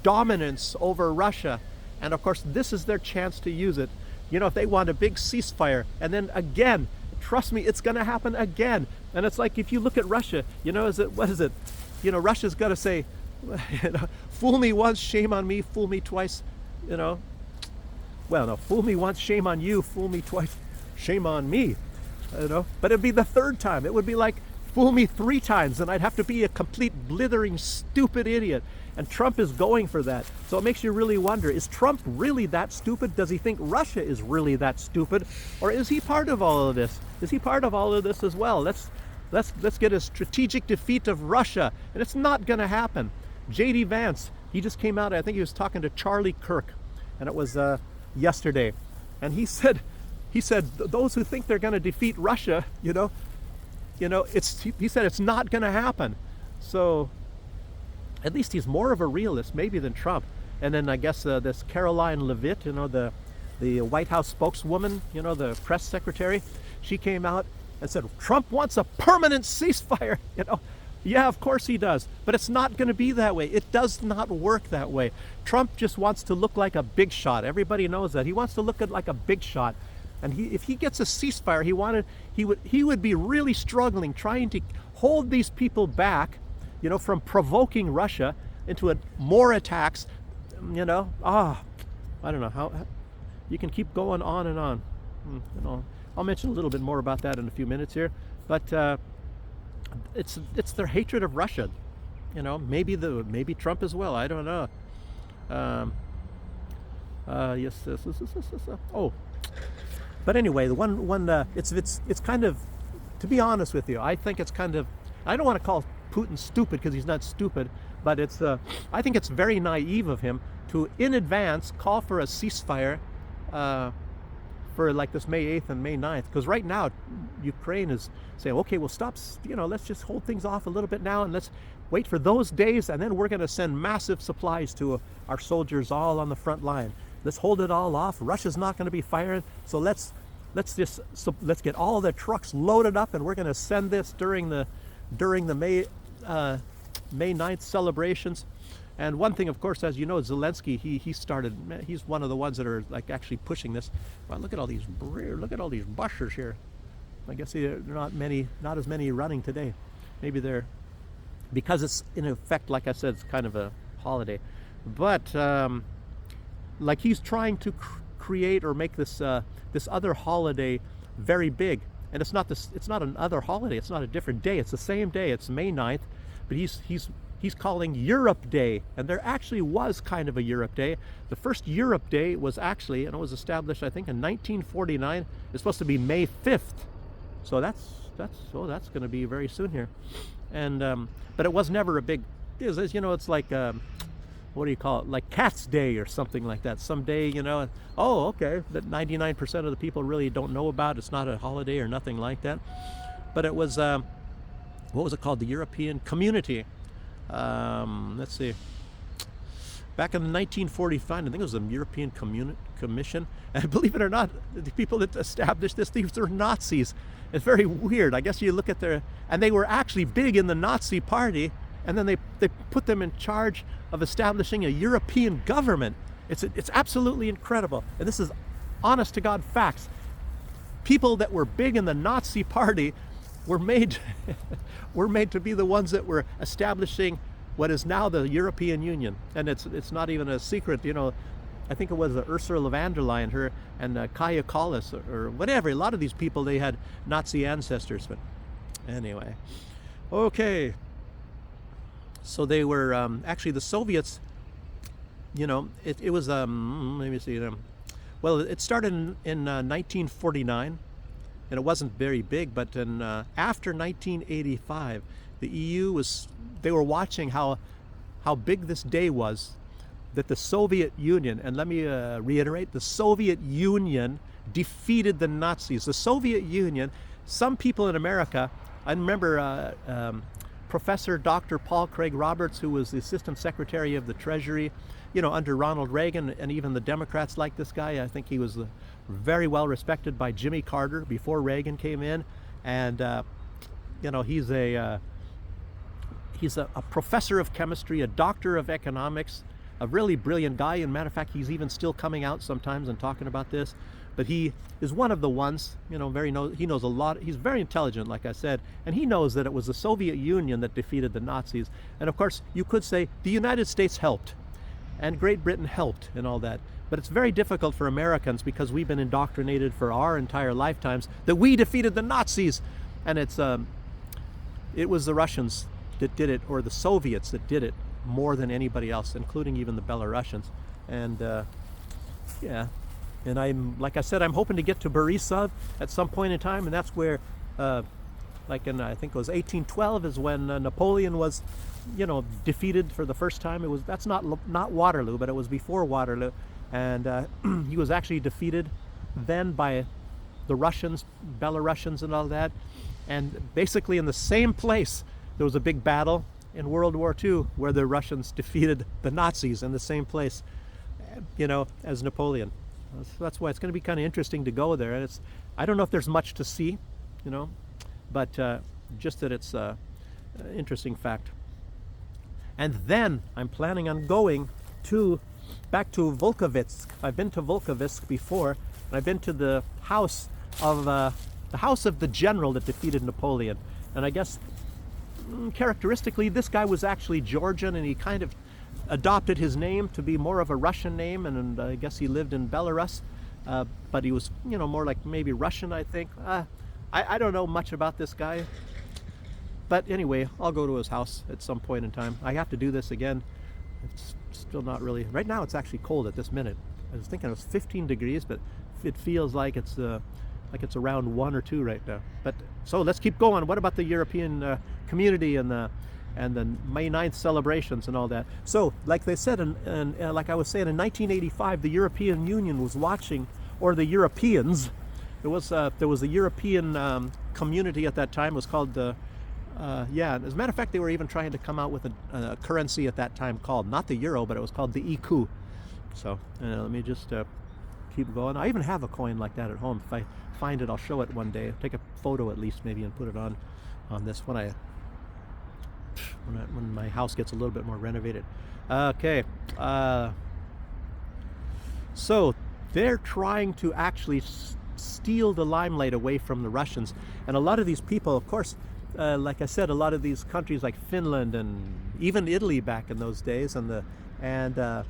dominance over Russia. And of course, this is their chance to use it. If they want a big ceasefire, and then again, trust me, it's going to happen again. And it's like, if you look at Russia, what is it? Russia's got to say, fool me once, shame on me, fool me twice, Well, no, fool me once, shame on you, fool me twice, shame on me, But it'd be the third time. It would be like, fool me 3 times, and I'd have to be a complete blithering, stupid idiot. And Trump is going for that. So it makes you really wonder, is Trump really that stupid? Does he think Russia is really that stupid? Or is he part of all of this? Is he part of all of this as well? Let's get a strategic defeat of Russia. And it's not going to happen. J.D. Vance, he just came out, I think he was talking to Charlie Kirk, and it was yesterday. And he said, those who think they're going to defeat Russia, he said it's not going to happen. So at least he's more of a realist maybe than Trump. And then I guess this Caroline Levitt, the White House spokeswoman, the press secretary, she came out and said, Trump wants a permanent ceasefire. Yeah, of course he does. But it's not going to be that way. It does not work that way. Trump just wants to look like a big shot. Everybody knows that. He wants to look like a big shot. And if he gets a ceasefire, he would be really struggling, trying to hold these people back, from provoking Russia into more attacks. I don't know how you can keep going on and on. I'll mention a little bit more about that in a few minutes here. But it's their hatred of Russia. Maybe Trump as well. I don't know. Yes. Oh. But anyway, the one it's kind of, to be honest with you, I think it's kind of, I don't want to call Putin stupid because he's not stupid, but I think it's very naive of him to in advance call for a ceasefire for like this May 8th and May 9th, because right now Ukraine is saying, okay, we'll stop, let's just hold things off a little bit now and let's wait for those days, and then we're going to send massive supplies to our soldiers all on the front line. Let's hold it all off. Russia's not going to be firing, so let's get all the trucks loaded up, and we're going to send this during the May 9th celebrations. And one thing, of course, as you know, Zelensky, he's one of the ones that are like actually pushing this. Well, look at all these buses here. I guess there are not as many running today. Maybe they're, because it's in effect, like I said, it's kind of a holiday. But like he's trying to create or make this other holiday very big, and it's not another holiday. It's not a different day. It's the same day. It's May 9th, but he's calling Europe Day, and there actually was kind of a Europe Day. The first Europe Day was actually, and it was established, I think, in 1949. It's supposed to be May 5th, so that's going to be very soon here, and but it was never a big. It's like. What do you call it? Like Cat's Day or something like that. Some day, oh, okay, that 99% of the people really don't know about. It's not a holiday or nothing like that. But it was, what was it called? The European Community. Let's see. Back in 1945, I think it was the European Commission. And believe it or not, the people that established this, these are Nazis. It's very weird. I guess you look at and they were actually big in the Nazi party. And then they put them in charge of establishing a European government. It's absolutely incredible. And this is honest to God facts. people that were big in the Nazi party were made were made to be the ones that were establishing what is now the European Union. And it's not even a secret, you know. I think it was Ursula von der Leyen, her, and Kaja Kallas, or whatever. A lot of these people, they had Nazi ancestors. But anyway, okay. So they were actually the Soviets. You know, it was let me see. Well, it started in 1949, and it wasn't very big. But in after 1985, the EU they were watching how big this day was, that the Soviet Union, and let me reiterate, the Soviet Union defeated the Nazis. The Soviet Union, some people in America, I remember Professor Dr. Paul Craig Roberts, who was the Assistant Secretary of the Treasury, you know, under Ronald Reagan, and even the Democrats liked this guy. I think he was very well respected by Jimmy Carter before Reagan came in. And, you know, he's a professor of chemistry, a doctor of economics, a really brilliant guy. And matter of fact, he's even still coming out sometimes and talking about this. But he is one of the ones, you know, he knows a lot. He's very intelligent, like I said, and he knows that it was the Soviet Union that defeated the Nazis. And of course, you could say the United States helped, and Great Britain helped, and all that. But it's very difficult for Americans, because we've been indoctrinated for our entire lifetimes that we defeated the Nazis, and it was the Russians that did it, or the Soviets that did it, more than anybody else, including even the Belarusians. And yeah, and like I said, I'm hoping to get to Borisov at some point in time, and that's where, like in, I think it was 1812, is when Napoleon was, you know, defeated for the first time. That's not Waterloo, but it was before Waterloo, and he was actually defeated then by the Russians, Belarusians, and all that. And basically in the same place, there was a big battle in World War II where the Russians defeated the Nazis in the same place, you know, as Napoleon. That's why it's going to be kind of interesting to go there. And I don't know if there's much to see, you know, but just that it's an interesting fact. And then I'm planning on going back to Volkovitsk. I've been to Volkovitsk before, and I've been to the house of the general that defeated Napoleon. And I guess characteristically, this guy was actually Georgian, and he kind of adopted his name to be more of a Russian name, and I guess he lived in Belarus, but he was, you know, more like maybe Russian, I think. I don't know much about this guy, but anyway, I'll go to his house at some point in time. I have to do this again. It's still not really, right now it's actually cold at this minute. I was thinking it was 15 degrees, but it feels like it's around 1 or 2 right now. But so let's keep going. What about the European community and the May 9th celebrations and all that? So, like they said, and like I was saying, in 1985, the European Union was watching, or the Europeans. There was a European community at that time. It was called the yeah. As a matter of fact, they were even trying to come out with a currency at that time called, not the euro, but it was called the EQ. So let me just keep going. I even have a coin like that at home. If I find it, I'll show it one day. Take a photo at least, maybe, and put it on this when my house gets a little bit more renovated. Okay. So they're trying to actually steal the limelight away from the Russians, and a lot of these people, of course, like I said, a lot of these countries like Finland and even Italy back in those days, and a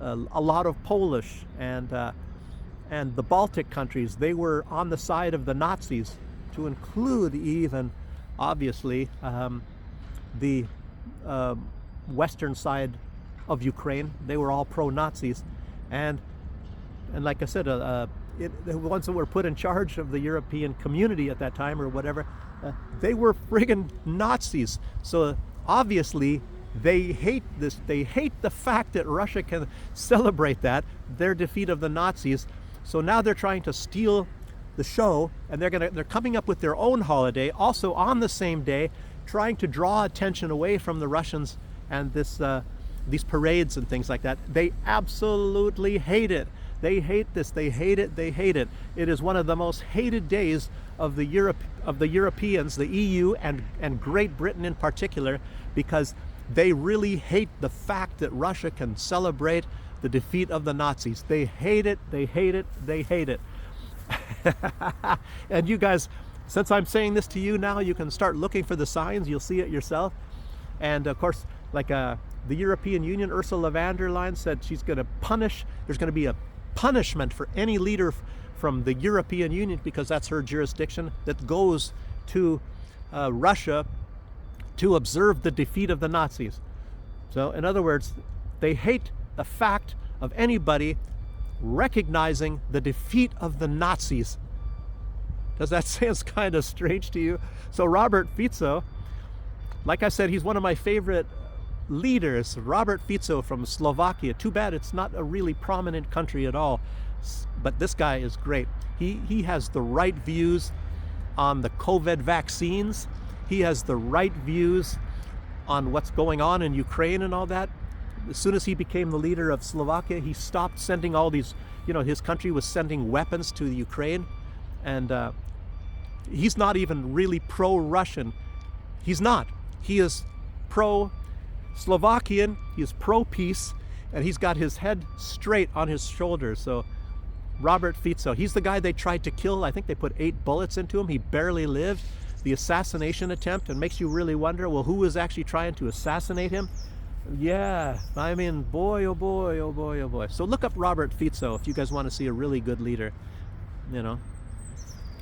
lot of Polish and the Baltic countries, they were on the side of the Nazis, to include even, obviously, the western side of Ukraine. They were all pro-Nazis, and like I said, the ones that were put in charge of the European community at that time, or whatever, they were friggin' Nazis. So obviously they hate this. They hate the fact that Russia can celebrate their defeat of the Nazis. So now they're trying to steal the show, and they're coming up with their own holiday, also on the same day, trying to draw attention away from the Russians and these parades and things like that. They absolutely hate it. They hate this. They hate it. They hate it. It is one of the most hated days of the Europeans, the EU, and Great Britain in particular, because they really hate the fact that Russia can celebrate the defeat of the Nazis. They hate it. They hate it. They hate it. And you guys, since I'm saying this to you now, you can start looking for the signs. You'll see it yourself. And of course, like the European Union, Ursula von der Leyen said she's going to punish, there's going to be a punishment for any leader from the European Union, because that's her jurisdiction, that goes to Russia to observe the defeat of the Nazis. So in other words, they hate the fact of anybody recognizing the defeat of the Nazis. Does that sound kind of strange to you? So Robert Fico, like I said, he's one of my favorite leaders. Robert Fico from Slovakia. Too bad it's not a really prominent country at all. But this guy is great. He has the right views on the COVID vaccines. He has the right views on what's going on in Ukraine and all that. As soon as he became the leader of Slovakia, he stopped sending all these, his country was sending weapons to the Ukraine. And he's not even really pro-Russian. He's not. He is pro-Slovakian, he is pro-peace, and he's got his head straight on his shoulders. So Robert Fico, he's the guy they tried to kill. I think they put 8 bullets into him. He barely lived. The assassination attempt, and makes you really wonder, well, who was actually trying to assassinate him? Yeah, I mean, boy, oh boy, oh boy, oh boy. So look up Robert Fico if you guys want to see a really good leader, And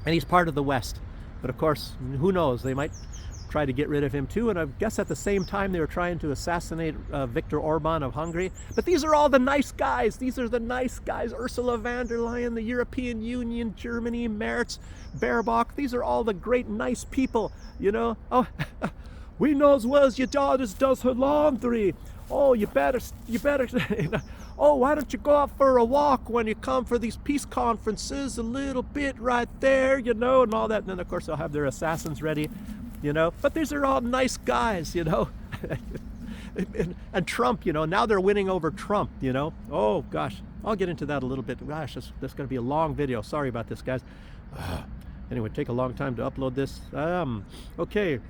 he's part of the West. But of course, who knows? They might try to get rid of him too. And I guess at the same time they were trying to assassinate Viktor Orban of Hungary. But these are all the nice guys. These are the nice guys. Ursula von der Leyen, the European Union, Germany, Merz, Baerbock. These are all the great, nice people, Oh, we know as well as your daughter does her laundry. Oh, you better. Oh, why don't you go out for a walk when you come for these peace conferences? A little bit right there, and all that. And then, of course, they'll have their assassins ready, But these are all nice guys, And Trump, now they're winning over Trump, Oh, gosh. I'll get into that a little bit. Gosh, this is going to be a long video. Sorry about this, guys. Anyway, take a long time to upload this. Okay.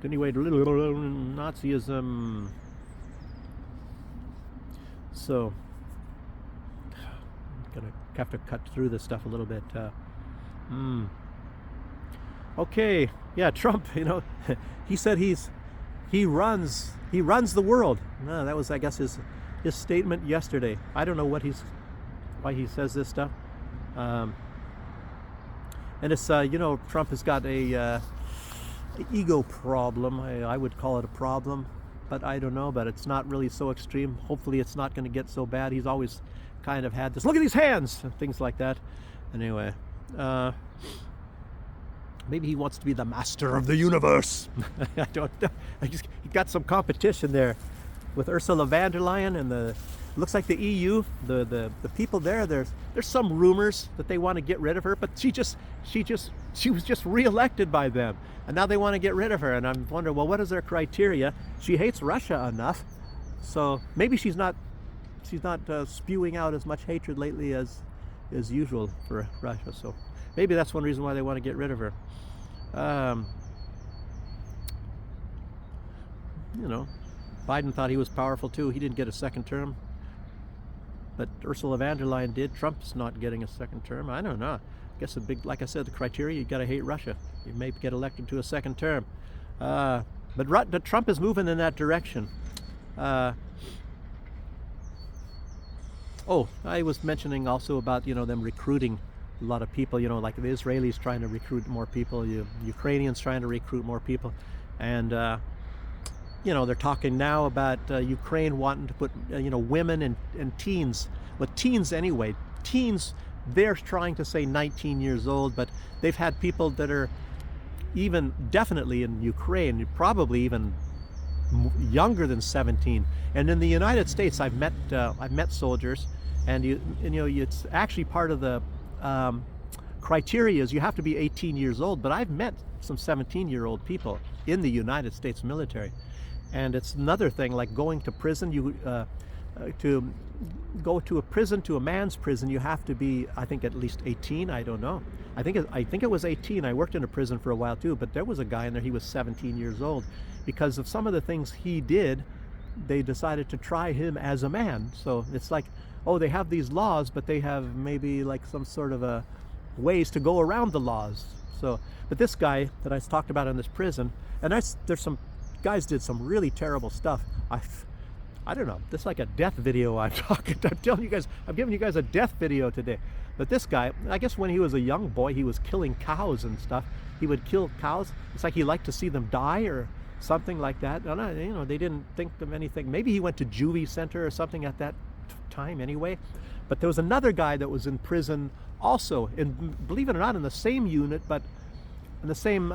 Anyway, Nazism. So, I'm gonna have to cut through this stuff a little bit. Okay, yeah, Trump. He said he runs the world. No, that was, I guess, his statement yesterday. I don't know why he says this stuff. And it's Trump has got a ego problem. I would call it a problem, but I don't know. But it's not really so extreme. Hopefully, it's not going to get so bad. He's always kind of had this. Look at these hands, and things like that. Anyway, maybe he wants to be the master of the universe. I don't know. He got some competition there with Ursula von der Leyen and looks like the EU, the people there. There's some rumors that they want to get rid of her, but she was just reelected by them, and now they want to get rid of her. And I'm wondering, well, what is their criteria? She hates Russia enough, so maybe she's not spewing out as much hatred lately as usual for Russia. So maybe that's one reason why they want to get rid of her. Biden thought he was powerful too. He didn't get a second term. But Ursula von der Leyen did. Trump's not getting a second term. I don't know. I guess like I said, the criteria, you got to hate Russia. You may get elected to a second term. But Trump is moving in that direction. I was mentioning also about, them recruiting a lot of people, like the Israelis trying to recruit more people, Ukrainians trying to recruit more people. And, they're talking now about Ukraine wanting to put, women and teens, but teens anyway. Teens, they're trying to say 19 years old, but they've had people that are even definitely in Ukraine, probably even younger than 17. And in the United States, I've met soldiers, and it's actually part of the criteria is you have to be 18 years old. But I've met some 17-year-old people in the United States military. And it's another thing, like going to prison. To go to a prison, to a man's prison, you have to be, I think, at least 18. I don't know. I think it was 18. I worked in a prison for a while too, but there was a guy in there. He was 17 years old, because of some of the things he did. they decided to try him as a man. So it's like, oh, they have these laws, but they have maybe like some sort of a ways to go around the laws. So, but this guy that I talked about in this prison, and there's some guys did some really terrible stuff. I don't know. This is like a death video I'm talking. I'm telling you guys, I'm giving you guys a death video today. But this guy, I guess when he was a young boy, he was killing cows and stuff. He would kill cows. It's like he liked to see them die or something like that. They didn't think of anything. Maybe he went to juvie center or something at that time anyway. But there was another guy that was in prison also, believe it or not, in the same unit, but in the same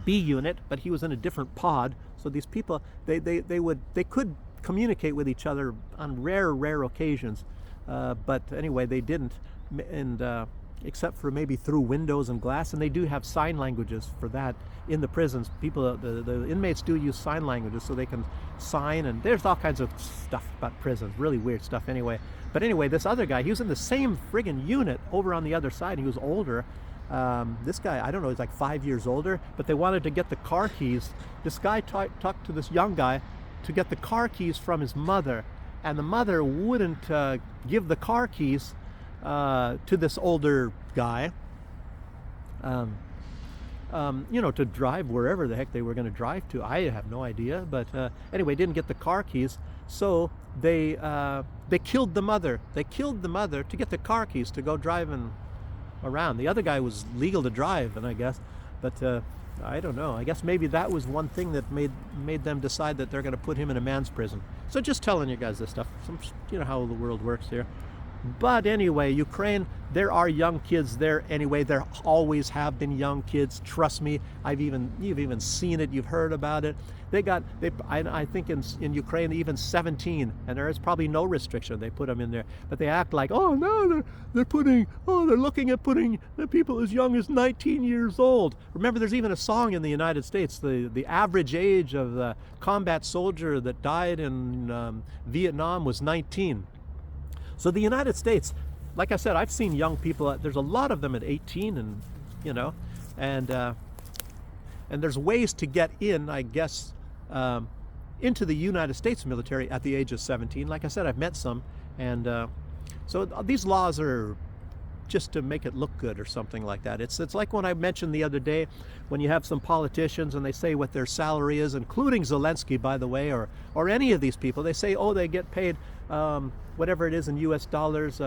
B unit, but he was in a different pod. So these people, they could communicate with each other on rare occasions, but anyway, they didn't, and except for maybe through windows and glass. And they do have sign languages for that in the prisons. People, the inmates do use sign languages so they can sign, and there's all kinds of stuff about prisons, really weird stuff anyway. But anyway, this other guy, he was in the same friggin' unit over on the other side. He was older. This guy, I don't know, he's like 5 years older, but they wanted to get the car keys. This guy talked to this young guy to get the car keys from his mother, and the mother wouldn't give the car keys to this older guy, to drive wherever the heck they were going to drive to. I have no idea, but anyway, didn't get the car keys, so they killed the mother. They killed the mother to get the car keys to go driving around. The other guy was legal to drive, and I guess, but I don't know. I guess maybe that was one thing that made them decide that they're going to put him in a man's prison. So just telling you guys this stuff. How the world works here. But anyway, Ukraine, there are young kids there anyway. There always have been young kids. Trust me. You've even seen it. You've heard about it. I think in Ukraine, even 17, and there is probably no restriction. They put them in there, but they act like, oh no, they're looking at putting the people as young as 19 years old. Remember, there's even a song in the United States. The average age of the combat soldier that died in Vietnam was 19. So the United States, like I said, I've seen young people. There's a lot of them at 18, and there's ways to get in, I guess, into the United States military at the age of 17. Like I said, I've met some, and so these laws are just to make it look good or something like that. It's like when I mentioned the other day, when you have some politicians and they say what their salary is, including Zelensky, by the way, or any of these people. They say, oh, they get paid whatever it is in U.S. dollars,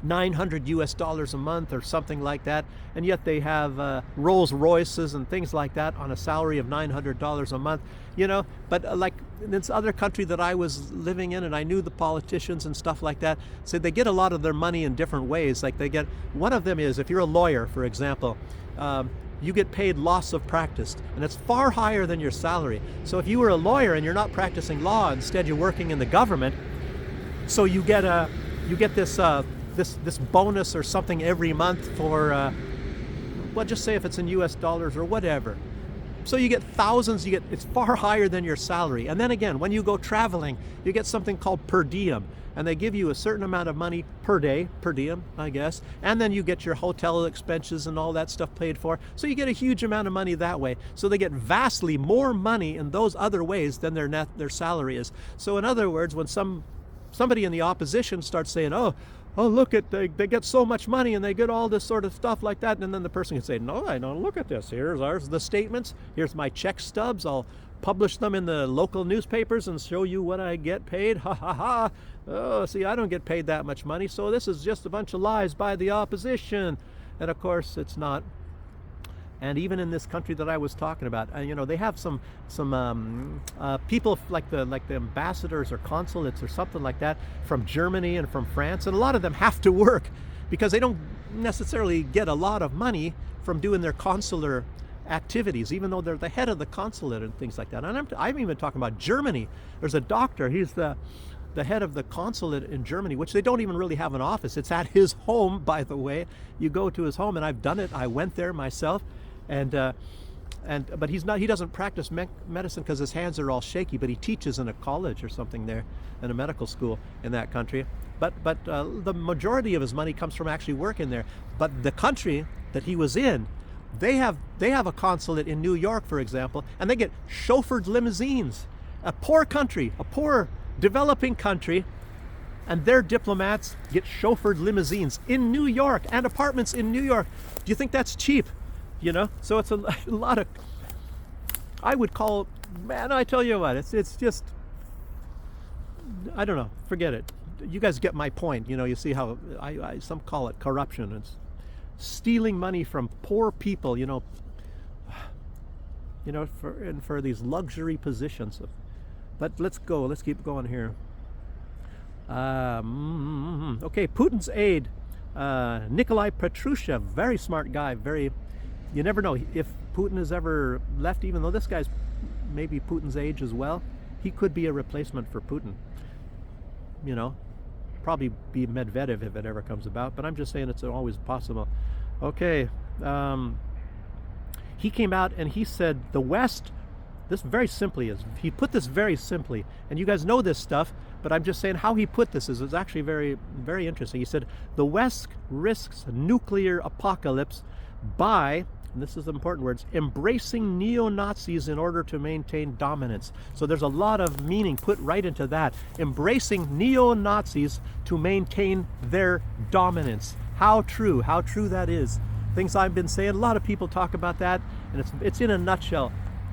$900 US a month or something like that, and yet they have Rolls Royces and things like that on a salary of $900 a month, but like in this other country that I was living in, and I knew the politicians and stuff like that, so they get a lot of their money in different ways. Like one of them is, if you're a lawyer, for example, you get paid loss of practice, and it's far higher than your salary. So if you were a lawyer and you're not practicing law, instead you're working in the government, so you get this bonus or something every month for, just say if it's in US dollars or whatever. So you get thousands, it's far higher than your salary. And then again, when you go traveling, you get something called per diem, and they give you a certain amount of money per day, per diem, I guess, and then you get your hotel expenses and all that stuff paid for. So you get a huge amount of money that way. So they get vastly more money in those other ways than their salary is. So in other words, when somebody in the opposition starts saying, oh, look they get so much money and they get all this sort of stuff like that, and then the person can say, no, I don't, look at this. Here's the statements. Here's my check stubs. I'll publish them in the local newspapers and show you what I get paid. Ha ha ha. Oh, see, I don't get paid that much money, so this is just a bunch of lies by the opposition. And of course, it's not. And even in this country that I was talking about, they have some people like the ambassadors or consulates or something like that from Germany and from France, and a lot of them have to work because they don't necessarily get a lot of money from doing their consular activities, even though they're the head of the consulate and things like that. And I'm even talking about Germany. There's a doctor. He's the head of the consulate in Germany, which they don't even really have an office. It's at his home, by the way. You go to his home, and I've done it. I went there myself. But he doesn't practice medicine because his hands are all shaky, but he teaches in a college or something there, in a medical school in that country. But the majority of his money comes from actually working there. But the country that he was in, They have a consulate in New York, for example, and they get chauffeured limousines. A poor country, a poor developing country, and their diplomats get chauffeured limousines in New York and apartments in New York. Do you think that's cheap? You know, so it's a lot of, I would call, man, I tell you what, it's just, I don't know, forget it. You guys get my point. You know, you see how some call it corruption. It's stealing money from poor people, you know, for these luxury positions. But let's keep going here. Okay, Putin's aide, Nikolai Petrushev, very smart guy, you never know if Putin has ever left, even though this guy's maybe Putin's age as well. He could be a replacement for Putin. You know, probably be Medvedev if it ever comes about, but I'm just saying it's always possible. Okay, he came out and he said the West, this very simply is, he put this very simply, and you guys know this stuff, but I'm just saying how he put this is actually very, very interesting. He said, the West risks nuclear apocalypse by, and this is the important words, embracing neo-Nazis in order to maintain dominance. So there's a lot of meaning put right into that. Embracing neo-Nazis to maintain their dominance. How true that is. Things I've been saying, a lot of people talk about that, and it's in a nutshell.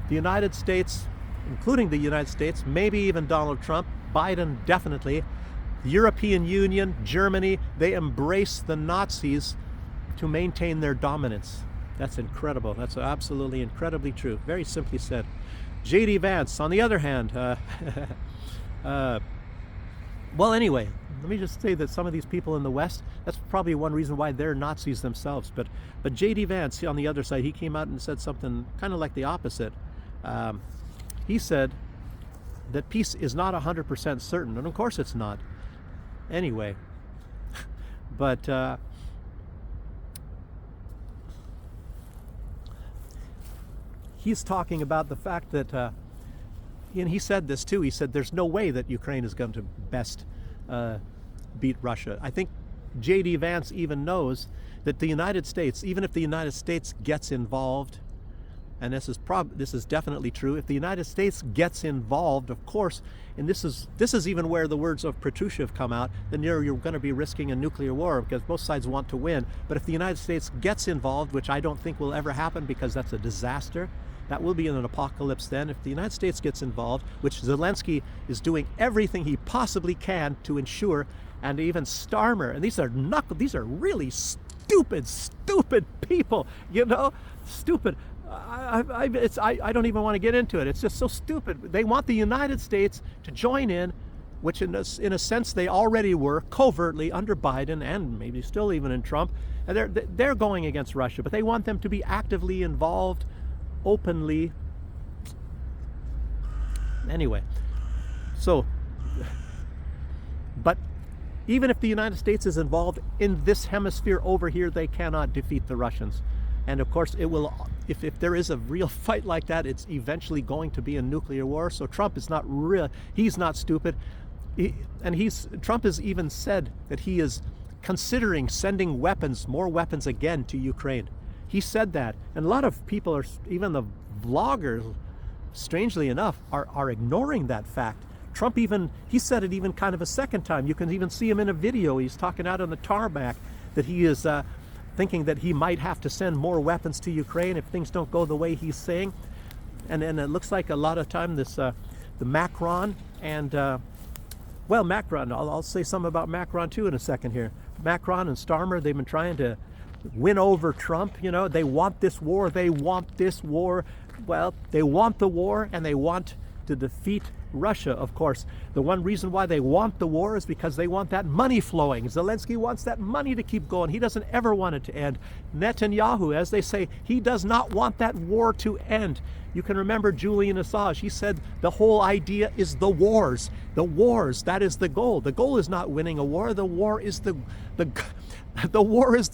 The United States, including the United States, maybe even Donald Trump, Biden definitely, the European Union, Germany, they embrace the Nazis to maintain their dominance. That's incredible. That's absolutely incredibly true. Very simply said. J.D. Vance, on the other hand, well, anyway, let me just say that some of these people in the West, that's probably one reason why they're Nazis themselves. But J.D. Vance, on the other side, he came out and said something kind of like the opposite. He said that peace is not 100% certain, and of course it's not. Anyway, but he's talking about the fact that, and he said this too, he said there's no way that Ukraine is going to best beat Russia. I think J.D. Vance even knows that the United States, even if the United States gets involved, and this is definitely true, if the United States gets involved, of course, and this is even where the words of Petrushev come out, then you're going to be risking a nuclear war because both sides want to win. But if the United States gets involved, which I don't think will ever happen because that's a disaster, that will be in an apocalypse then. If the United States gets involved, which Zelensky is doing everything he possibly can to ensure, and even Starmer, and these are really stupid people, you know, stupid. I don't even want to get into it. It's just so stupid. They want the United States to join in, which in a sense they already were covertly under Biden and maybe still even in Trump. And they're going against Russia, but they want them to be actively involved, openly. Anyway, so, but even if the United States is involved in this hemisphere over here, they cannot defeat the Russians. And of course, it will. If there is a real fight like that, it's eventually going to be a nuclear war. So Trump is not real. He's not stupid. Trump has even said that he is considering sending weapons, more weapons again to Ukraine. He said that, and a lot of people are, even the vloggers, strangely enough, are ignoring that fact. Trump he said it even kind of a second time. You can even see him in a video. He's talking out on the tarmac that he is thinking that he might have to send more weapons to Ukraine if things don't go the way he's saying. And it looks like a lot of time the Macron and, well, Macron, I'll say something about Macron too in a second here. Macron and Starmer, they've been trying to win over Trump, you know. They want this war, Well, they want the war, and they want to defeat Russia, of course. The one reason why they want the war is because they want that money flowing. Zelensky wants that money to keep going. He doesn't ever want it to end. Netanyahu, as they say, he does not want that war to end. You can remember Julian Assange. He said the whole idea is the wars. The wars, that is the goal. The goal is not winning a war. The war is the war is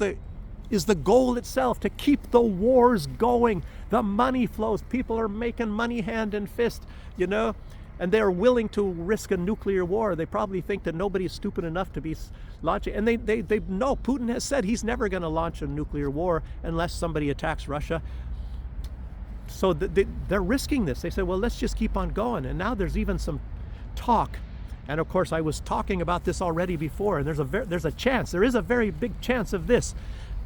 the goal itself, to keep the wars going. The money flows. People are making money hand and fist, you know. And they're willing to risk a nuclear war. They probably think that nobody's stupid enough to be launching. And they know Putin has said he's never going to launch a nuclear war unless somebody attacks Russia. So they're risking this. They said, well, let's just keep on going. And now there's even some talk. And of course, I was talking about this already before. And there's a chance. There is a very big chance of this.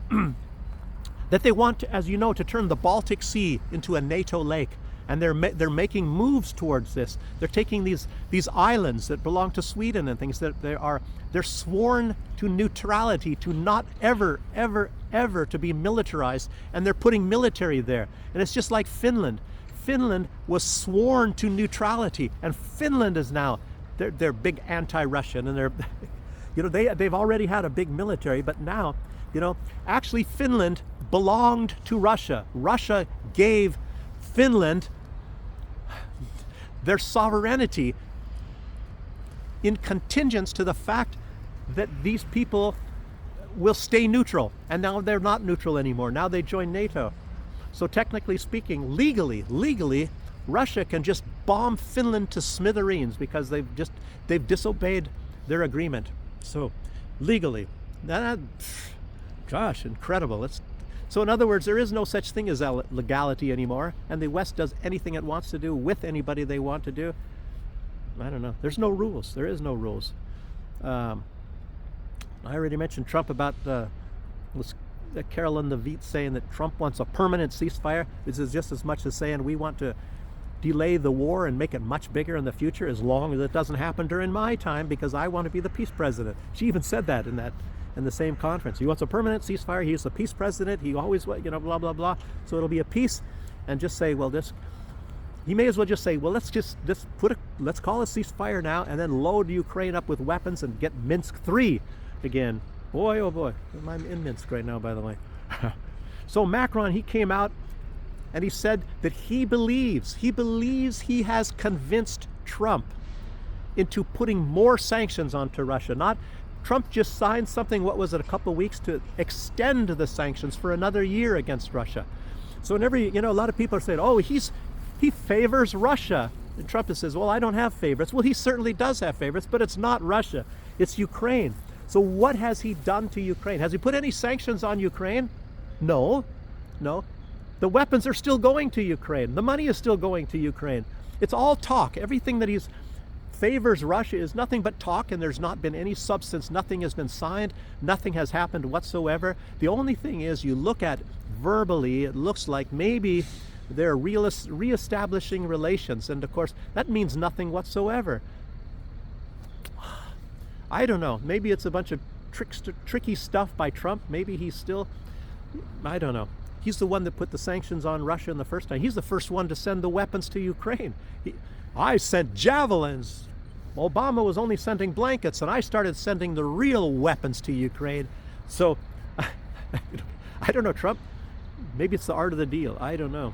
That they want, as you know, to turn the Baltic Sea into a NATO lake. And they're making moves towards this. They're taking these islands that belong to Sweden and things that they're sworn to neutrality, to not ever to be militarized, and they're putting military there. And it's just like Finland. Finland was sworn to neutrality, and Finland is now they're big anti-Russian, and they're they've already had a big military, but now actually Finland belonged to Russia. Russia gave Finland their sovereignty in contingence to the fact that these people will stay neutral. And now they're not neutral anymore. Now they join NATO. So technically speaking, legally, Russia can just bomb Finland to smithereens because they've disobeyed their agreement. So legally, gosh, incredible. So in other words, there is no such thing as legality anymore, and the West does anything it wants to do with anybody they want to do. I don't know. There's no rules. There is no rules. I already mentioned Trump about Carolyn Levitt saying that Trump wants a permanent ceasefire. This is just as much as saying we want to delay the war and make it much bigger in the future as long as it doesn't happen during my time because I want to be the peace president. She even said that in the same conference. He wants a permanent ceasefire. He's the peace president. He always, blah, blah, blah. So it'll be a peace, and just say, well, he may as well just say, well, let's call a ceasefire now, and then load Ukraine up with weapons and get Minsk 3 again. Boy, oh boy. I'm in Minsk right now, by the way. So Macron, he came out and he said that he believes he has convinced Trump into putting more sanctions onto Russia. Trump just signed something, what was it, a couple of weeks to extend the sanctions for another year against Russia. So whenever, a lot of people are saying, oh, he favors Russia. And Trump says, well, I don't have favorites. Well, he certainly does have favorites, but it's not Russia. It's Ukraine. So what has he done to Ukraine? Has he put any sanctions on Ukraine? No. The weapons are still going to Ukraine. The money is still going to Ukraine. It's all talk. Everything that he's favors Russia is nothing but talk, and there's not been any substance. Nothing has been signed. Nothing has happened whatsoever. The only thing is, you look at verbally, it looks like maybe they're reestablishing relations, and of course that means nothing whatsoever. I don't know. Maybe it's a bunch of tricky stuff by Trump. Maybe he's still, I don't know. He's the one that put the sanctions on Russia in the first time. He's the first one to send the weapons to Ukraine. I sent javelins. Obama was only sending blankets, and I started sending the real weapons to Ukraine. So, I don't know, Trump. Maybe it's the art of the deal. I don't know.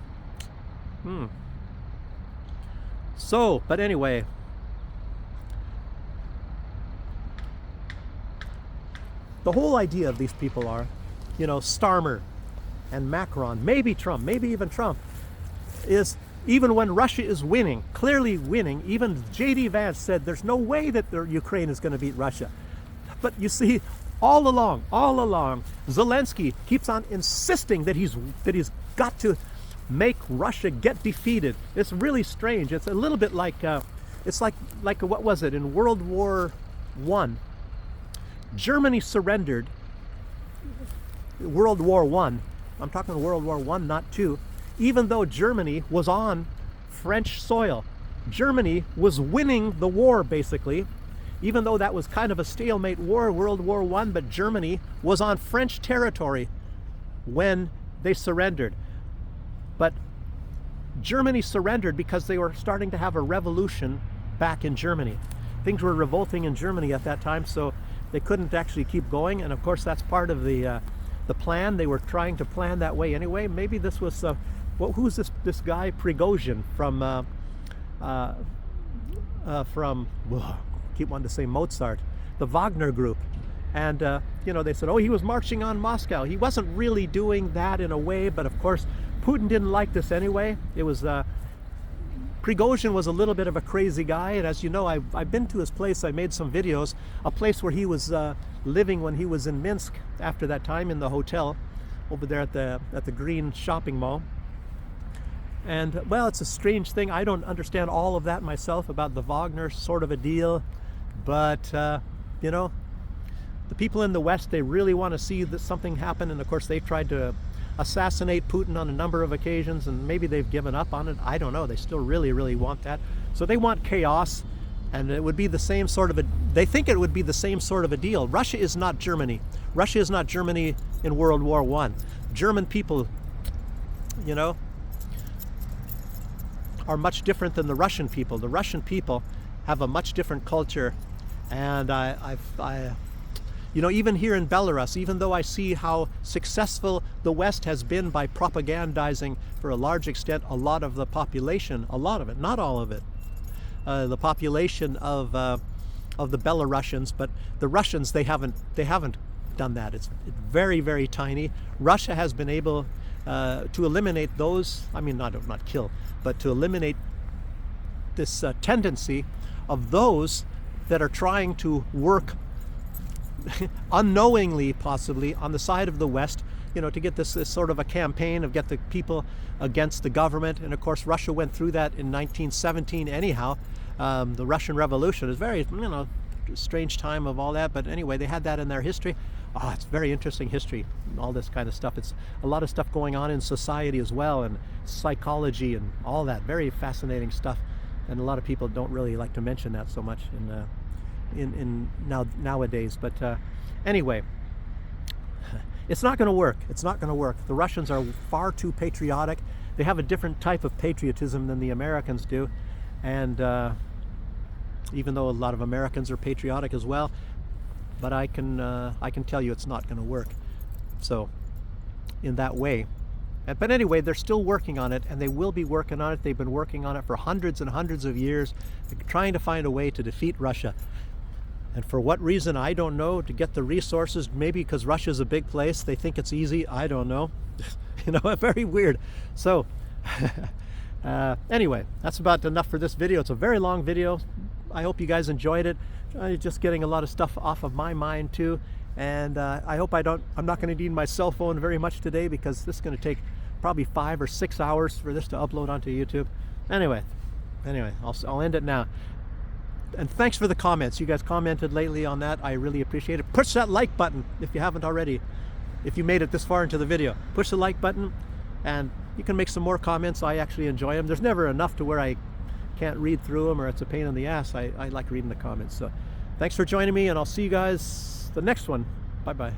So, but anyway. The whole idea of these people are, Starmer and Macron, maybe Trump, maybe even Trump, is even when Russia is winning, clearly winning, even J.D. Vance said there's no way that Ukraine is going to beat Russia. But you see, all along, Zelensky keeps on insisting that he's got to make Russia get defeated. It's really strange. It's a little bit like, what was it, in World War I? Germany surrendered. World War I. I'm talking World War I, not II. Even though Germany was on French soil. Germany was winning the war, basically. Even though that was kind of a stalemate war, World War I, but Germany was on French territory when they surrendered. But Germany surrendered because they were starting to have a revolution back in Germany. Things were revolting in Germany at that time, so they couldn't actually keep going. And of course, that's part of the plan. They were trying to plan that way anyway. Maybe this was who's this guy Prigozhin from keep wanting to say Mozart, the Wagner group. And they said, oh, he was marching on Moscow. He wasn't really doing that in a way, but of course Putin didn't like this anyway. It was Prigozhin was a little bit of a crazy guy, and as you know, I've been to his place. I made some videos, a place where he was living when he was in Minsk after that time, in the hotel over there at the Green shopping mall. And well, it's a strange thing. I don't understand all of that myself about the Wagner sort of a deal, but you know, the people in the West, they really want to see that something happen, and of course they tried to assassinate Putin on a number of occasions, and maybe they've given up on it. I don't know. They still really, really want that. So they want chaos, and it would be the same sort of a, they think it would be the same sort of a deal. Russia is not Germany. Russia is not Germany in World War I. German people, you know, are much different than the Russian people. The Russian people have a much different culture, and you know, even here in Belarus, even though I see how successful the West has been by propagandizing, for a large extent, a lot of the population, a lot of it, not all of it, the population of the Belarusians, but the Russians, they haven't done that. It's very, very tiny. Russia has been able to eliminate those, I mean, not kill, but to eliminate this tendency of those that are trying to work unknowingly, possibly, on the side of the West, you know, to get this sort of a campaign of get the people against the government. And of course, Russia went through that in 1917 anyhow. The Russian Revolution is very, you know, strange time of all that, but anyway, they had that in their history. Oh, it's very interesting history, all this kind of stuff. It's a lot of stuff going on in society as well, and psychology and all that. Very fascinating stuff, and a lot of people don't really like to mention that so much nowadays. But anyway, it's not going to work. It's not going to work. The Russians are far too patriotic. They have a different type of patriotism than the Americans do, and even though a lot of Americans are patriotic as well, but I can tell you it's not going to work. So in that way. But anyway, they're still working on it, and they will be working on it. They've been working on it for hundreds and hundreds of years, trying to find a way to defeat Russia. And for what reason, I don't know, to get the resources, maybe because Russia's a big place, they think it's easy, I don't know. You know, very weird. So anyway, that's about enough for this video. It's a very long video. I hope you guys enjoyed it. I'm just getting a lot of stuff off of my mind too. And I hope I'm not going to need my cell phone very much today, because this is going to take probably 5 or 6 hours for this to upload onto YouTube. Anyway, I'll end it now. And thanks for the comments. You guys commented lately on that. I really appreciate it. Push that like button if you haven't already. If you made it this far into the video, push the like button, and you can make some more comments. I actually enjoy them. There's never enough to where I can't read through them or it's a pain in the ass. I like reading the comments. So thanks for joining me, and I'll see you guys the next one. Bye-bye.